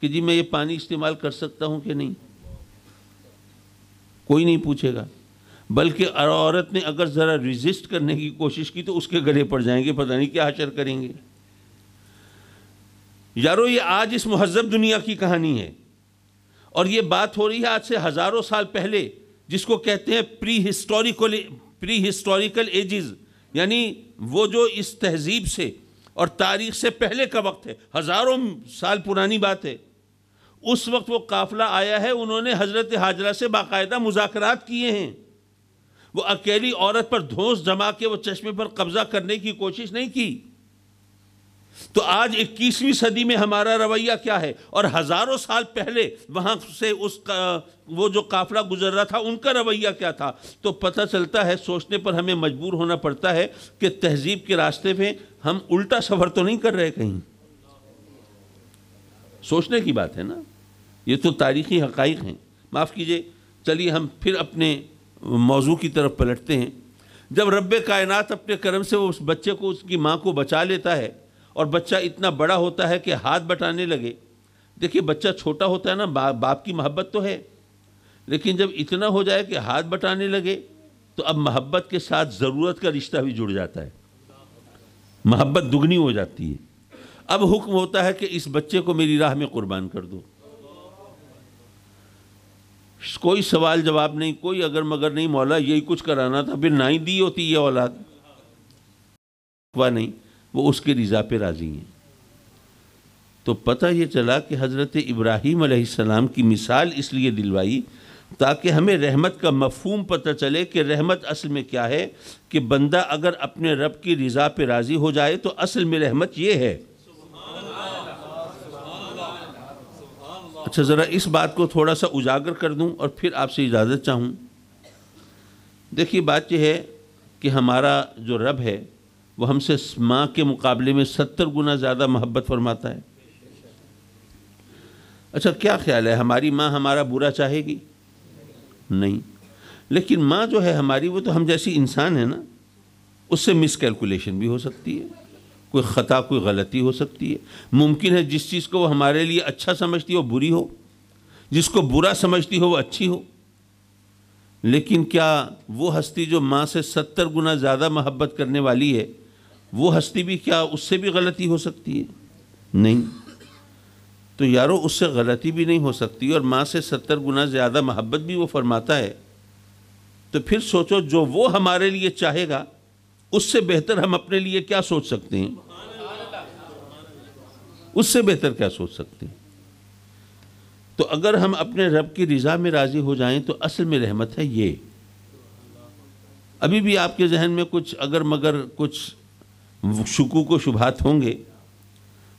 کہ جی میں یہ پانی استعمال کر سکتا ہوں کہ نہیں؟ کوئی نہیں پوچھے گا، بلکہ عورت نے اگر ذرا ریزسٹ کرنے کی کوشش کی تو اس کے گلے پڑ جائیں گے، پتہ نہیں کیا حشر کریں گے۔ یارو یہ آج اس مہذب دنیا کی کہانی ہے، اور یہ بات ہو رہی ہے آج سے ہزاروں سال پہلے، جس کو کہتے ہیں پری ہسٹوریکل ایجز، یعنی وہ جو اس تہذیب سے اور تاریخ سے پہلے کا وقت ہے، ہزاروں سال پرانی بات ہے۔ اس وقت وہ قافلہ آیا ہے، انہوں نے حضرت ہاجرہ سے باقاعدہ مذاکرات کیے ہیں، وہ اکیلی عورت پر دھونس جما کے وہ چشمے پر قبضہ کرنے کی کوشش نہیں کی۔ تو آج 21ویں صدی میں ہمارا رویہ کیا ہے، اور ہزاروں سال پہلے وہاں سے وہ جو قافلہ گزر رہا تھا ان کا رویہ کیا تھا؟ تو پتہ چلتا ہے، سوچنے پر ہمیں مجبور ہونا پڑتا ہے کہ تہذیب کے راستے پہ ہم الٹا سفر تو نہیں کر رہے کہیں۔ سوچنے کی بات ہے نا، یہ تو تاریخی حقائق ہیں۔ معاف کیجئے، چلیے ہم پھر اپنے موضوع کی طرف پلٹتے ہیں۔ جب رب کائنات اپنے کرم سے اس بچے کو، اس کی ماں کو بچا لیتا ہے اور بچہ اتنا بڑا ہوتا ہے کہ ہاتھ بٹانے لگے، دیکھیے بچہ چھوٹا ہوتا ہے نا، باپ کی محبت تو ہے، لیکن جب اتنا ہو جائے کہ ہاتھ بٹانے لگے تو اب محبت کے ساتھ ضرورت کا رشتہ بھی جڑ جاتا ہے، محبت دگنی ہو جاتی ہے۔ اب حکم ہوتا ہے کہ اس بچے کو میری راہ میں قربان کر دو۔ کوئی سوال جواب نہیں، کوئی اگر مگر نہیں، مولا یہی کچھ کرانا تھا، پھر نہ ہی دی ہوتی یہ اولاد، نہیں، وہ اس کے رضا پہ راضی ہیں۔ تو پتہ یہ چلا کہ حضرت ابراہیم علیہ السلام کی مثال اس لیے دلوائی تاکہ ہمیں رحمت کا مفہوم پتہ چلے کہ رحمت اصل میں کیا ہے، کہ بندہ اگر اپنے رب کی رضا پہ راضی ہو جائے تو اصل میں رحمت یہ ہے۔ اچھا، ذرا اس بات کو تھوڑا سا اجاگر کر دوں اور پھر آپ سے اجازت چاہوں۔ دیکھیے بات یہ ہے کہ ہمارا جو رب ہے وہ ہم سے ماں کے مقابلے میں 70 گنا زیادہ محبت فرماتا ہے۔ اچھا، کیا خیال ہے ہماری ماں ہمارا برا چاہے گی؟ نہیں، لیکن ماں جو ہے ہماری، وہ تو ہم جیسی انسان ہے نا، اس سے مس کیلکولیشن بھی ہو سکتی ہے، کوئی خطا، کوئی غلطی ہو سکتی ہے۔ ممکن ہے جس چیز کو وہ ہمارے لیے اچھا سمجھتی ہو بری ہو، جس کو برا سمجھتی ہو وہ اچھی ہو۔ لیکن کیا وہ ہستی جو ماں سے 70 گنا زیادہ محبت کرنے والی ہے، وہ ہستی بھی کیا اس سے بھی غلطی ہو سکتی ہے؟ نہیں۔ تو یارو اس سے غلطی بھی نہیں ہو سکتی اور ماں سے 70 گنا زیادہ محبت بھی وہ فرماتا ہے، تو پھر سوچو جو وہ ہمارے لیے چاہے گا اس سے بہتر ہم اپنے لیے کیا سوچ سکتے ہیں؟ اس سے بہتر کیا سوچ سکتے ہیں؟ تو اگر ہم اپنے رب کی رضا میں راضی ہو جائیں تو اصل میں رحمت ہے یہ۔ ابھی بھی آپ کے ذہن میں کچھ اگر مگر کچھ شکوک و شبہات ہوں گے،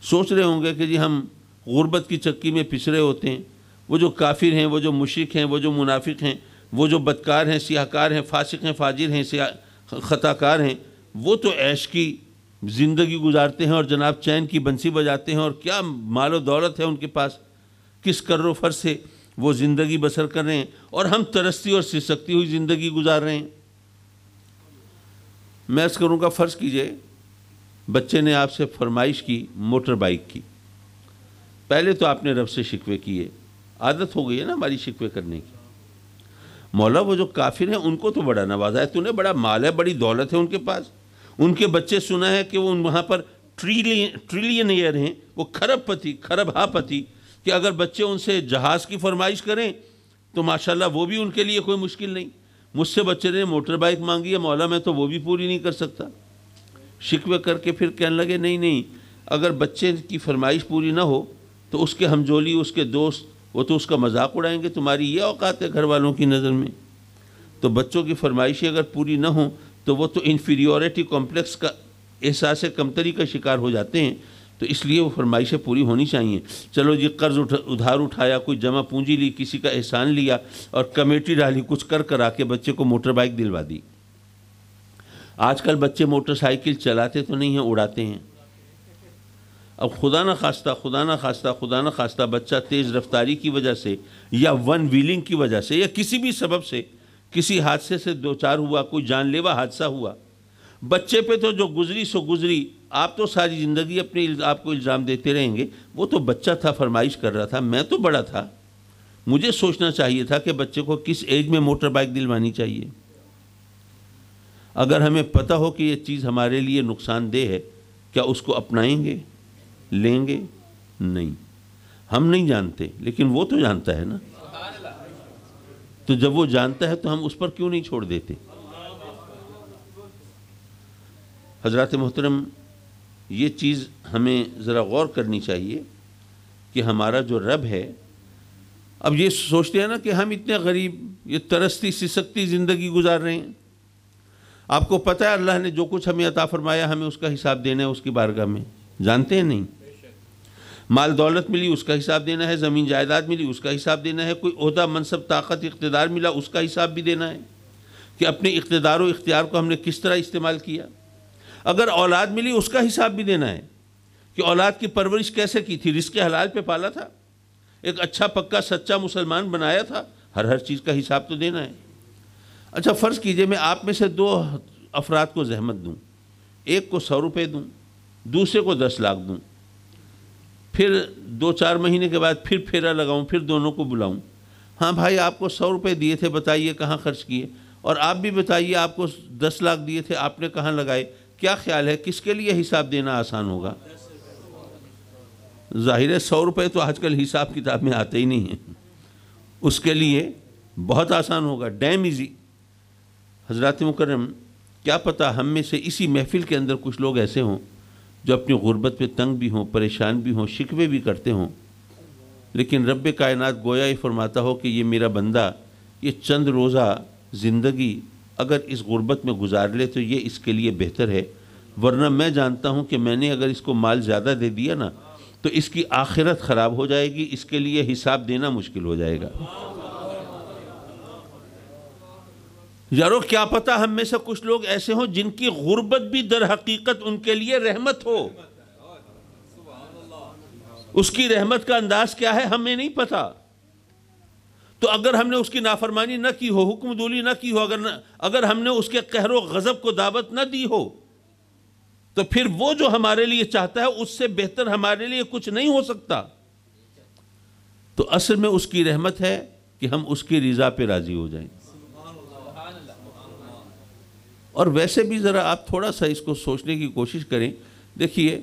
سوچ رہے ہوں گے کہ جی ہم غربت کی چکی میں پس رہے ہوتے ہیں، وہ جو کافر ہیں، وہ جو مشرک ہیں، وہ جو منافق ہیں، وہ جو بدکار ہیں، سیاہ کار ہیں، فاسق ہیں، فاجر ہیں، خطا کار ہیں، وہ تو عیش کی زندگی گزارتے ہیں اور جناب چین کی بنسی بجاتے ہیں اور کیا مال و دولت ہے ان کے پاس، کس کر و فر سے وہ زندگی بسر کر رہے ہیں، اور ہم ترستی اور سسکتی ہوئی زندگی گزار رہے ہیں۔ میں عرض کروں گا، فرض کیجئے بچے نے آپ سے فرمائش کی موٹر بائک کی، پہلے تو آپ نے رب سے شکوے کیے، عادت ہو گئی ہے نا ہماری شکوے کرنے کی۔ مولا وہ جو کافر ہیں ان کو تو بڑا نوازا ہے تو نے، بڑا مال ہے، بڑی دولت ہے ان کے پاس، ان کے بچے سنا ہے کہ وہ وہاں پر ٹریلینئر ہیں، وہ کھرب پتی، کھرب ہا پتی، کہ اگر بچے ان سے جہاز کی فرمائش کریں تو ماشاءاللہ وہ بھی ان کے لیے کوئی مشکل نہیں۔ مجھ سے بچے نے موٹر بائک مانگی ہے مولا، میں تو وہ بھی پوری نہیں کر سکتا۔ شکوے کر کے پھر کہنے لگے نہیں، اگر بچے کی فرمائش پوری نہ ہو تو اس کے ہمجولی، اس کے دوست، وہ تو اس کا مذاق اڑائیں گے، تمہاری یہ اوقات ہے گھر والوں کی نظر میں۔ تو بچوں کی فرمائشیں اگر پوری نہ ہوں تو وہ تو انفیریورٹی کمپلیکس کا، احساس کمتری کا شکار ہو جاتے ہیں، تو اس لیے وہ فرمائشیں پوری ہونی چاہیے۔ چلو جی، قرض ادھار اٹھایا، کوئی جمع پونجی لی، کسی کا احسان لیا اور کمیٹی ڈالی، کچھ کرا کے بچے کو موٹر بائک دلوا دی۔ آج کل بچے موٹر سائیکل چلاتے تو نہیں ہیں، اڑاتے ہیں۔ اب خدا نہ خواستہ بچہ تیز رفتاری کی وجہ سے یا ون ویلنگ کی وجہ سے یا کسی بھی سبب سے کسی حادثے سے دوچار ہوا، کوئی جان لیوا حادثہ ہوا، بچے پہ تو جو گزری سو گزری، آپ تو ساری زندگی اپنے آپ کو الزام دیتے رہیں گے، وہ تو بچہ تھا، فرمائش کر رہا تھا، میں تو بڑا تھا، مجھے سوچنا چاہیے تھا کہ بچے کو کس ایج میں موٹر بائک دلوانی چاہیے۔ اگر ہمیں پتہ ہو کہ یہ چیز ہمارے لیے نقصان دہ ہے، کیا اس کو اپنائیں گے، لیں گے؟ نہیں، ہم نہیں جانتے، لیکن وہ تو جانتا ہے نا۔ تو جب وہ جانتا ہے تو ہم اس پر کیوں نہیں چھوڑ دیتے؟ حضرات محترم، یہ چیز ہمیں ذرا غور کرنی چاہیے کہ ہمارا جو رب ہے، اب یہ سوچتے ہیں نا کہ ہم اتنے غریب، یہ ترستی سسکتی زندگی گزار رہے ہیں۔ آپ کو پتہ ہے اللہ نے جو کچھ ہمیں عطا فرمایا، ہمیں اس کا حساب دینا ہے اس کی بارگاہ میں، جانتے ہیں نہیں؟ مال دولت ملی، اس کا حساب دینا ہے، زمین جائیداد ملی، اس کا حساب دینا ہے، کوئی عہدہ، منصب، طاقت، اقتدار ملا، اس کا حساب بھی دینا ہے کہ اپنے اقتدار و اختیار کو ہم نے کس طرح استعمال کیا۔ اگر اولاد ملی، اس کا حساب بھی دینا ہے کہ اولاد کی پرورش کیسے کی تھی، رزق حلال پہ پالا تھا، ایک اچھا پکا سچا مسلمان بنایا تھا، ہر چیز کا حساب تو دینا ہے۔ اچھا فرض کیجئے میں آپ میں سے 2 افراد کو زحمت دوں، ایک کو 100 روپے دوں، دوسرے کو 10 لاکھ دوں، پھر 2-4 مہینے کے بعد پھر پھیرا لگاؤں، پھر دونوں کو بلاؤں، ہاں بھائی آپ کو 100 روپے دیے تھے، بتائیے کہاں خرچ کیے، اور آپ بھی بتائیے آپ کو 10 لاکھ دیے تھے، آپ نے کہاں لگائے، کیا خیال ہے کس کے لیے حساب دینا آسان ہوگا؟ ظاہر ہے 100 روپے تو آج کل حساب کتاب میں آتے ہی نہیں ہیں، اس کے لیے بہت آسان ہوگا، ڈیم ایزی۔ حضرات مکرم، کیا پتہ ہم میں سے اسی محفل کے اندر کچھ لوگ ایسے ہوں جو اپنی غربت پہ تنگ بھی ہوں، پریشان بھی ہوں، شکوے بھی کرتے ہوں، لیکن رب کائنات گویا یہ فرماتا ہو کہ یہ میرا بندہ یہ چند روزہ زندگی اگر اس غربت میں گزار لے تو یہ اس کے لیے بہتر ہے، ورنہ میں جانتا ہوں کہ میں نے اگر اس کو مال زیادہ دے دیا نا تو اس کی آخرت خراب ہو جائے گی، اس کے لیے حساب دینا مشکل ہو جائے گا۔ یارو کیا پتہ ہم میں سے کچھ لوگ ایسے ہوں جن کی غربت بھی در حقیقت ان کے لیے رحمت ہو، اس کی رحمت کا انداز کیا ہے ہمیں نہیں پتہ، تو اگر ہم نے اس کی نافرمانی نہ کی ہو، حکم دولی نہ کی ہو، اگر ہم نے اس کے قہر و غضب کو دعوت نہ دی ہو، تو پھر وہ جو ہمارے لیے چاہتا ہے اس سے بہتر ہمارے لیے کچھ نہیں ہو سکتا۔ تو اصل میں اس کی رحمت ہے کہ ہم اس کی رضا پہ راضی ہو جائیں۔ اور ویسے بھی ذرا آپ تھوڑا سا اس کو سوچنے کی کوشش کریں، دیکھیے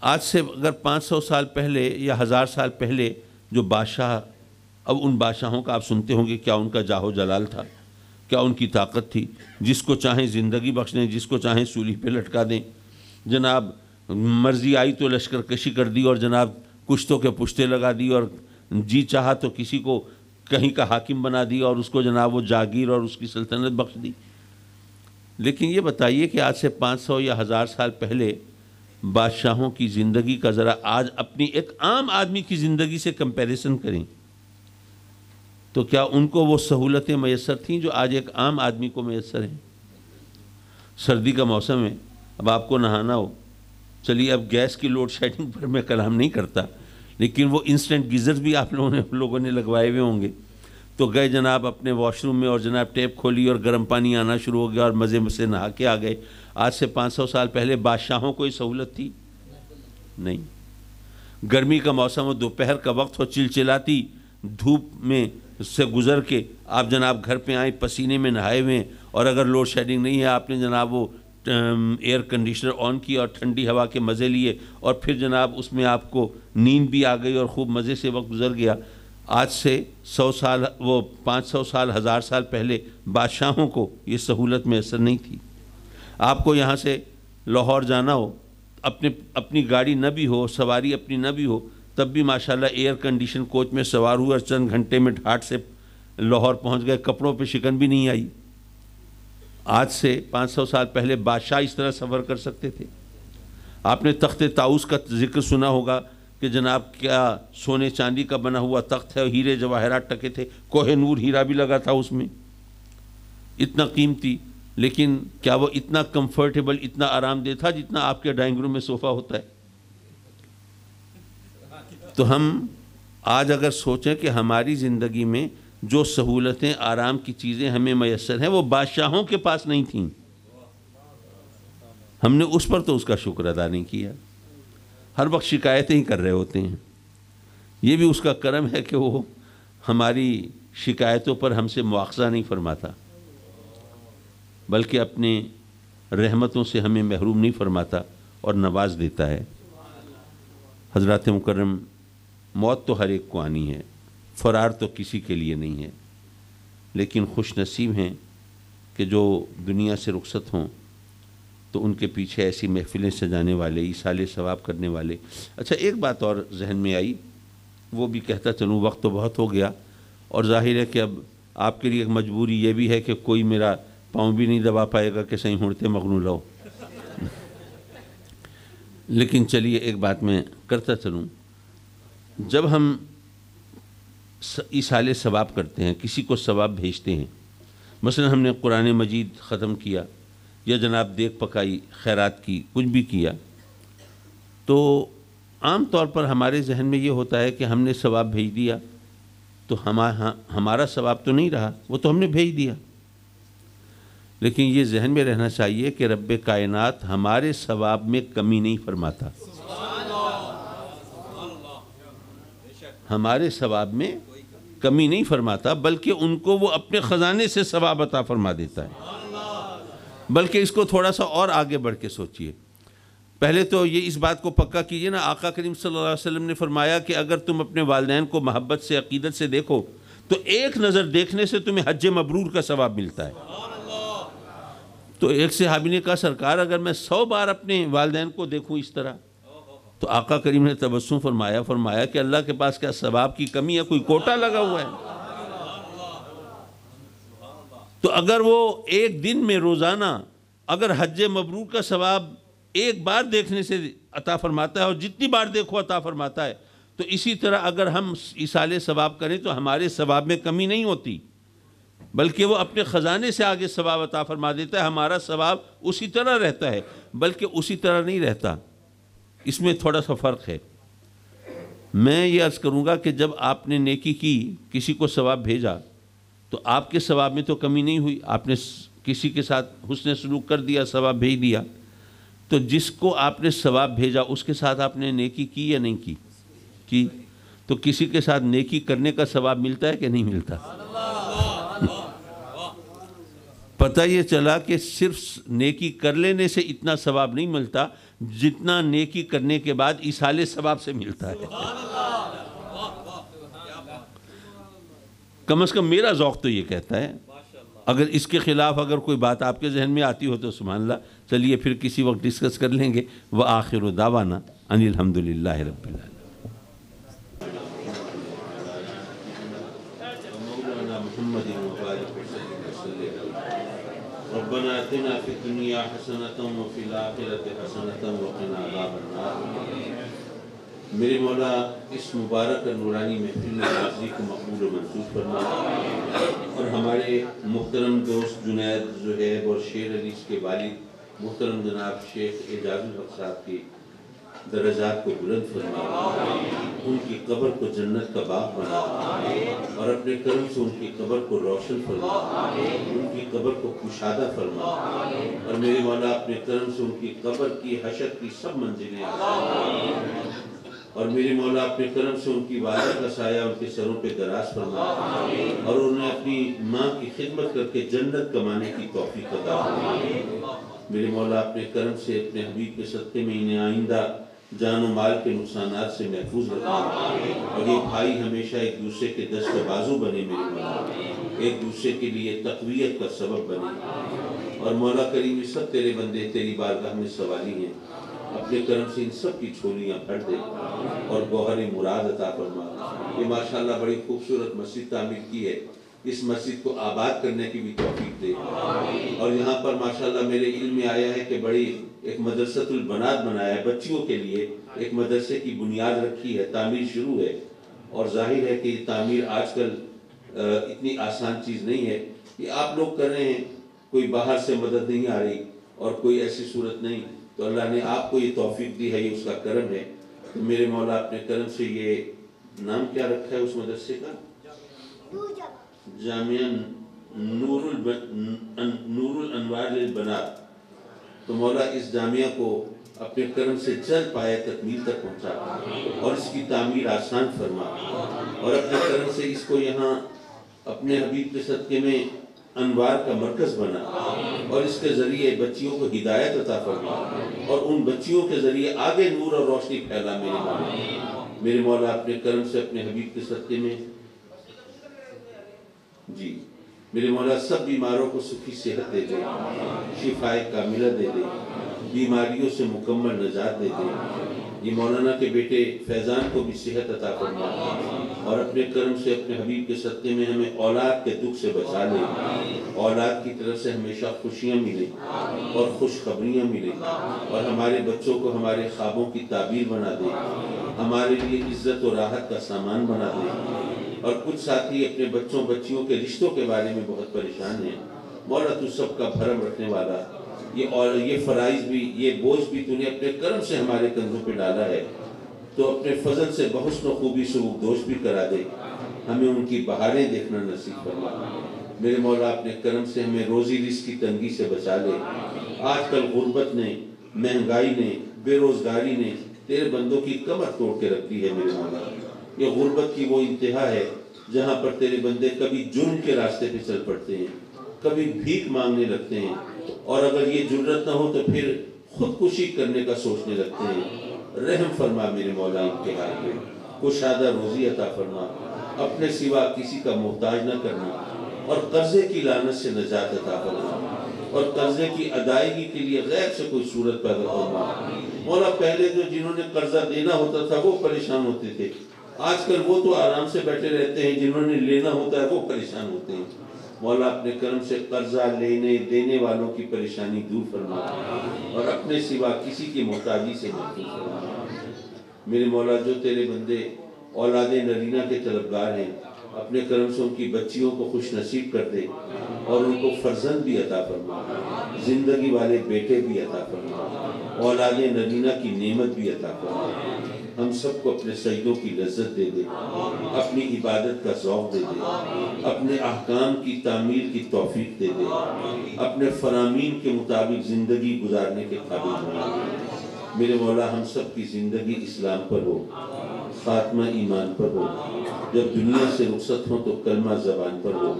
آج سے اگر 500 سال پہلے یا 1000 سال پہلے جو بادشاہ، اب ان بادشاہوں کا آپ سنتے ہوں گے کیا ان کا جاہ و جلال تھا، کیا ان کی طاقت تھی، جس کو چاہیں زندگی بخش دیں، جس کو چاہیں سولی پہ لٹکا دیں، جناب مرضی آئی تو لشکر کشی کر دی اور جناب کشتوں کے پشتے لگا دی، اور جی چاہا تو کسی کو کہیں کا حاکم بنا دیا اور اس کو جناب وہ جاگیر اور اس کی سلطنت بخش دی۔ لیکن یہ بتائیے کہ آج سے 500 یا 1000 سال پہلے بادشاہوں کی زندگی کا ذرا آج اپنی ایک عام آدمی کی زندگی سے کمپیریزن کریں تو کیا ان کو وہ سہولتیں میسر تھیں جو آج ایک عام آدمی کو میسر ہیں؟ سردی کا موسم ہے، اب آپ کو نہانا ہو، چلیے اب گیس کی لوڈ شیڈنگ پر میں کلام نہیں کرتا، لیکن وہ انسٹنٹ گیزر بھی آپ لوگوں نے لگوائے ہوئے ہوں گے، تو گئے جناب اپنے واش روم میں اور جناب ٹیپ کھولی اور گرم پانی آنا شروع ہو گیا اور مزے سے نہا کے آ گئے۔ آج سے 500 سال پہلے بادشاہوں کو یہ سہولت تھی؟ نہیں۔ گرمی کا موسم ہو، دوپہر کا وقت ہو، چلچلاتی دھوپ میں سے گزر کے آپ جناب گھر پہ آئیں، پسینے میں نہائے ہوئے ہیں، اور اگر لوڈ شیڈنگ نہیں ہے آپ نے جناب وہ ایئر کنڈیشنر آن کیا اور ٹھنڈی ہوا کے مزے لیے، اور پھر جناب اس میں آپ کو نیند بھی آ گئی اور خوب مزے سے وقت گزر گیا۔ آج سے 100 سال، وہ 500 سال، 1000 سال پہلے بادشاہوں کو یہ سہولت میسر نہیں تھی۔ آپ کو یہاں سے لاہور جانا ہو، اپنی گاڑی نہ بھی ہو، سواری اپنی نہ بھی ہو، تب بھی ماشاءاللہ ایئر کنڈیشن کوچ میں سوار ہوئے اور چند گھنٹے میں ڈھاٹ سے لاہور پہنچ گئے، کپڑوں پہ شکن بھی نہیں آئی۔ آج سے 500 سال پہلے بادشاہ اس طرح سفر کر سکتے تھے؟ آپ نے تخت طاؤس کا ذکر سنا ہوگا کہ جناب کیا سونے چاندی کا بنا ہوا تخت ہے، ہیرے جواہرات ٹکے تھے، کوہ نور ہیرا بھی لگا تھا اس میں، اتنا قیمتی، لیکن کیا وہ اتنا کمفرٹیبل، اتنا آرام دہ تھا جتنا آپ کے ڈرائنگ روم میں صوفہ ہوتا ہے؟ تو ہم آج اگر سوچیں کہ ہماری زندگی میں جو سہولتیں، آرام کی چیزیں ہمیں میسر ہیں وہ بادشاہوں کے پاس نہیں تھیں، ہم نے اس پر تو اس کا شکر ادا نہیں کیا، ہر وقت شکایتیں ہی کر رہے ہوتے ہیں۔ یہ بھی اس کا کرم ہے کہ وہ ہماری شکایتوں پر ہم سے مواخذہ نہیں فرماتا، بلکہ اپنے رحمتوں سے ہمیں محروم نہیں فرماتا اور نواز دیتا ہے۔ حضرات مکرم، موت تو ہر ایک کو آنی ہے، فرار تو کسی کے لیے نہیں ہے، لیکن خوش نصیب ہیں کہ جو دنیا سے رخصت ہوں تو ان کے پیچھے ایسی محفلیں سجانے والے، ایصال ثواب کرنے والے۔ اچھا ایک بات اور ذہن میں آئی، وہ بھی کہتا چلوں، وقت تو بہت ہو گیا، اور ظاہر ہے کہ اب آپ کے لیے ایک مجبوری یہ بھی ہے کہ کوئی میرا پاؤں بھی نہیں دبا پائے گا کہ صحیح ہوڑتے مغنو لو، لیکن چلیے ایک بات میں کرتا چلوں، جب ہم ایصال ثواب کرتے ہیں، کسی کو ثواب بھیجتے ہیں، مثلا ہم نے قرآن مجید ختم کیا یا جناب دیگ پکائی، خیرات کی، کچھ بھی کیا، تو عام طور پر ہمارے ذہن میں یہ ہوتا ہے کہ ہم نے ثواب بھیج دیا، تو ہمارا ثواب تو نہیں رہا، وہ تو ہم نے بھیج دیا۔ لیکن یہ ذہن میں رہنا چاہیے کہ رب کائنات ہمارے ثواب میں کمی نہیں فرماتا، ہمارے ثواب میں کمی نہیں فرماتا، بلکہ ان کو وہ اپنے خزانے سے ثواب عطا فرما دیتا ہے۔ بلکہ اس کو تھوڑا سا اور آگے بڑھ کے سوچئے، پہلے تو یہ اس بات کو پکا کیجئے نا، آقا کریم صلی اللہ علیہ وسلم نے فرمایا کہ اگر تم اپنے والدین کو محبت سے، عقیدت سے دیکھو تو ایک نظر دیکھنے سے تمہیں حج مبرور کا ثواب ملتا ہے۔ تو ایک صحابی نے کہا سرکار اگر میں 100 بار اپنے والدین کو دیکھوں اس طرح، تو آقا کریم نے تبسم فرمایا کہ اللہ کے پاس کیا ثواب کی کمی ہے، کوئی کوٹا لگا ہوا ہے؟ تو اگر وہ ایک دن میں روزانہ اگر حج مبرور کا ثواب ایک بار دیکھنے سے عطا فرماتا ہے، اور جتنی بار دیکھو عطا فرماتا ہے، تو اسی طرح اگر ہم ایصال ثواب کریں تو ہمارے ثواب میں کمی نہیں ہوتی، بلکہ وہ اپنے خزانے سے آگے ثواب عطا فرما دیتا ہے۔ ہمارا ثواب اسی طرح رہتا ہے، بلکہ اسی طرح نہیں رہتا، اس میں تھوڑا سا فرق ہے۔ میں یہ عرض کروں گا کہ جب آپ نے نیکی کی، کسی کو ثواب بھیجا، تو آپ کے ثواب میں تو کمی نہیں ہوئی، آپ نے کسی کے ساتھ حسن سلوک کر دیا، ثواب بھیج دیا، تو جس کو آپ نے ثواب بھیجا اس کے ساتھ آپ نے نیکی کی یا نہیں کی؟ تو کسی کے ساتھ نیکی کرنے کا ثواب ملتا ہے کہ نہیں ملتا؟ پتہ یہ چلا کہ صرف نیکی کر لینے سے اتنا ثواب نہیں ملتا جتنا نیکی کرنے کے بعد ایصال ثواب سے ملتا ہے۔ کم از کم میرا ذوق تو یہ کہتا ہے، اگر اس کے خلاف اگر کوئی بات آپ کے ذہن میں آتی ہو تو سبحان اللہ، چلیے پھر کسی وقت ڈسکس کر لیں گے۔ وآخر دعوانا ان الحمدللہ رب العالمین۔ ربنا آتنا فی الدنیا حسنۃ وفی الآخرۃ حسنۃ وقنا عذاب النار۔ میرے مولا اس مبارک نورانی محفل میں حاضری کو مقبول و منظور فرما، اور ہمارے محترم دوست جنید، زہیب اور شیر علی کے والد محترم جناب شیخ اعجاز الحق صاحب کی درجات کو بلند فرما، ان کی قبر کو جنت کا باغ بنا، اور اپنے کرم سے ان کی قبر کو روشن فرما، ان کی قبر کو کشادہ فرما، اور میرے مولا اپنے کرم سے ان کی قبر کی حشر کی سب منزلیں آسان، اور میرے مولا اپنے کرم سے ان کی والدہ کا سایہ ان کے سروں پہ دراز فرما، اور انہیں اپنی ماں کی خدمت کر کے جنت کمانے کی توفیق عطا فرما۔ میرے مولا اپنے کرم سے اپنے حبیب کے صدقے میں انہیں آئندہ جان و مال کے نقصانات سے محفوظ رکھنا، اور یہ بھائی ہمیشہ ایک دوسرے کے دست بازو بنے میرے مولا، ایک دوسرے کے لیے تقویت کا سبب بنے، اور مولا کریم یہ سب تیرے بندے تیری بارگاہ میں سوالی ہیں، اپنے کرم سے ان سب کی چھولیاں بھر دے اور گوہر مراد عطا فرما۔ یہ ماشاءاللہ بڑی خوبصورت مسجد تعمیر کی ہے، اس مسجد کو آباد کرنے کی بھی توفیق دے، اور یہاں پر ماشاءاللہ میرے علم میں آیا ہے کہ بڑی ایک مدرسۃ البنات بنایا ہے، بچیوں کے لیے ایک مدرسے کی بنیاد رکھی ہے، تعمیر شروع ہے، اور ظاہر ہے کہ یہ تعمیر آج کل اتنی آسان چیز نہیں ہے، یہ آپ لوگ کر رہے ہیں، کوئی باہر سے مدد نہیں آ رہی اور کوئی ایسی صورت نہیں، تو اللہ نے آپ کو یہ توفیق دی ہے، یہ اس کا کرم ہے۔ تو میرے مولا اپنے کرم سے یہ نام کیا رکھا ہے اس مدرسے کا؟ جامعہ نور الانوار للبنات۔ تو مولا اس جامعہ کو اپنے کرم سے جلد پائے تکمیل تک پہنچا، اور اس کی تعمیر آسان فرما، اور اپنے کرم سے اس کو یہاں اپنے حبیب کے صدقے میں انوار کا مرکز بنا، اور اس کے ذریعے بچیوں کو ہدایت عطا فرما، اور ان بچیوں کے ذریعے آگے نور اور روشنی پھیلا میرے مولا اپنے کرم سے اپنے حبیب کے صدقے میں جی میرے مولا سب بیماروں کو سکھی صحت دے دے، شفائے کاملہ دے دے، بیماریوں سے مکمل نجات دے دے۔ یہ مولانا کے بیٹے فیضان کو بھی صحت عطا فرما، اور اپنے کرم سے اپنے حبیب کے صدقے میں ہمیں اولاد کے دکھ سے بچا لے، اولاد کی طرف سے ہمیشہ خوشیاں ملیں اور خوشخبریاں ملیں، اور ہمارے بچوں کو ہمارے خوابوں کی تعبیر بنا دے، ہمارے لیے عزت و راحت کا سامان بنا دے۔ اور کچھ ساتھی اپنے بچوں بچیوں کے رشتوں کے بارے میں بہت پریشان ہیں، مولا تو سب کا بھرم رکھنے والا، یہ فرائض بھی، یہ بوجھ بھی تو نے اپنے کرم سے ہمارے کندھوں پہ ڈالا ہے، تو اپنے فضل سے بحسن و خوبی سے وہ دوش بھی کرا دے، ہمیں ان کی بہاریں دیکھنا نصیب فرما۔ میرے مولا اپنے کرم سے ہمیں روزی رزق کی تنگی سے بچا لے۔ آج کل غربت نے، مہنگائی نے، بے روزگاری نے تیرے بندوں کی کمر توڑ کے رکھ دی ہے میرے مولا۔ یہ غربت کی وہ انتہا ہے جہاں پر تیرے بندے کبھی جرم کے راستے پہ چل پڑتے ہیں، کبھی بھیک مانگنے لگتے ہیں، اور اگر یہ جرت نہ ہو تو پھر خودکشی کرنے کا سوچنے لگتے ہیں۔ رحم فرما میرے مولا ان کے حال میں، کشادہ روزی عطا فرما، اپنے سوا کسی کا محتاج نہ کرنا، اور قرضے کی لعنت سے نجات عطا فرما، اور قرضے کی ادائیگی کے لیے غیر سے کوئی صورت پیدا فرما۔ مولا پہلے جو جنہوں نے قرضہ دینا ہوتا تھا وہ پریشان ہوتے تھے، آج کل وہ تو آرام سے بیٹھے رہتے ہیں، جنہوں نے لینا ہوتا ہے وہ پریشان ہوتے ہیں۔ مولا اپنے کرم سے قرضہ لینے دینے والوں کی پریشانی دور فرما، اور اپنے سوا کسی کی محتاجی سے محفوظ فرما۔ میرے مولا جو تیرے بندے اولاد نرینہ کے طلبگار ہیں، اپنے کرم سے ان کی بچیوں کو خوش نصیب کر دے، اور ان کو فرزند بھی عطا فرما، زندگی والے بیٹے بھی عطا فرما، اولاد نرینہ کی نعمت بھی عطا فرما۔ ہم سب کو اپنے سجدوں کی لذت دے دے، اپنی عبادت کا ذوق دے دے، اپنے احکام کی تعمیل کی توفیق دے دے، اپنے فرامین کے مطابق زندگی گزارنے کے قابل بنا دے۔ میرے مولا ہم سب کی زندگی اسلام پر ہو، خاتمہ ایمان پر ہو، جب دنیا سے رخصت ہو تو کلمہ زبان پر ہو،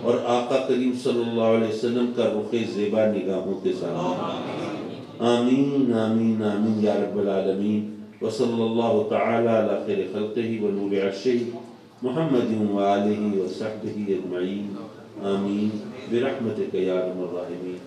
اور آقا کریم صلی اللہ علیہ وسلم کا رخ زیبا نگاہوں کے سامنے۔ آمین آمین آمین یا رب العالمین، وصلی اللہ تعالی علی خیر خلقہ ونور عرشہ محمد وآلہ وصحبہ اجمعین، آمین برحمتک یا ارحم الراحمین۔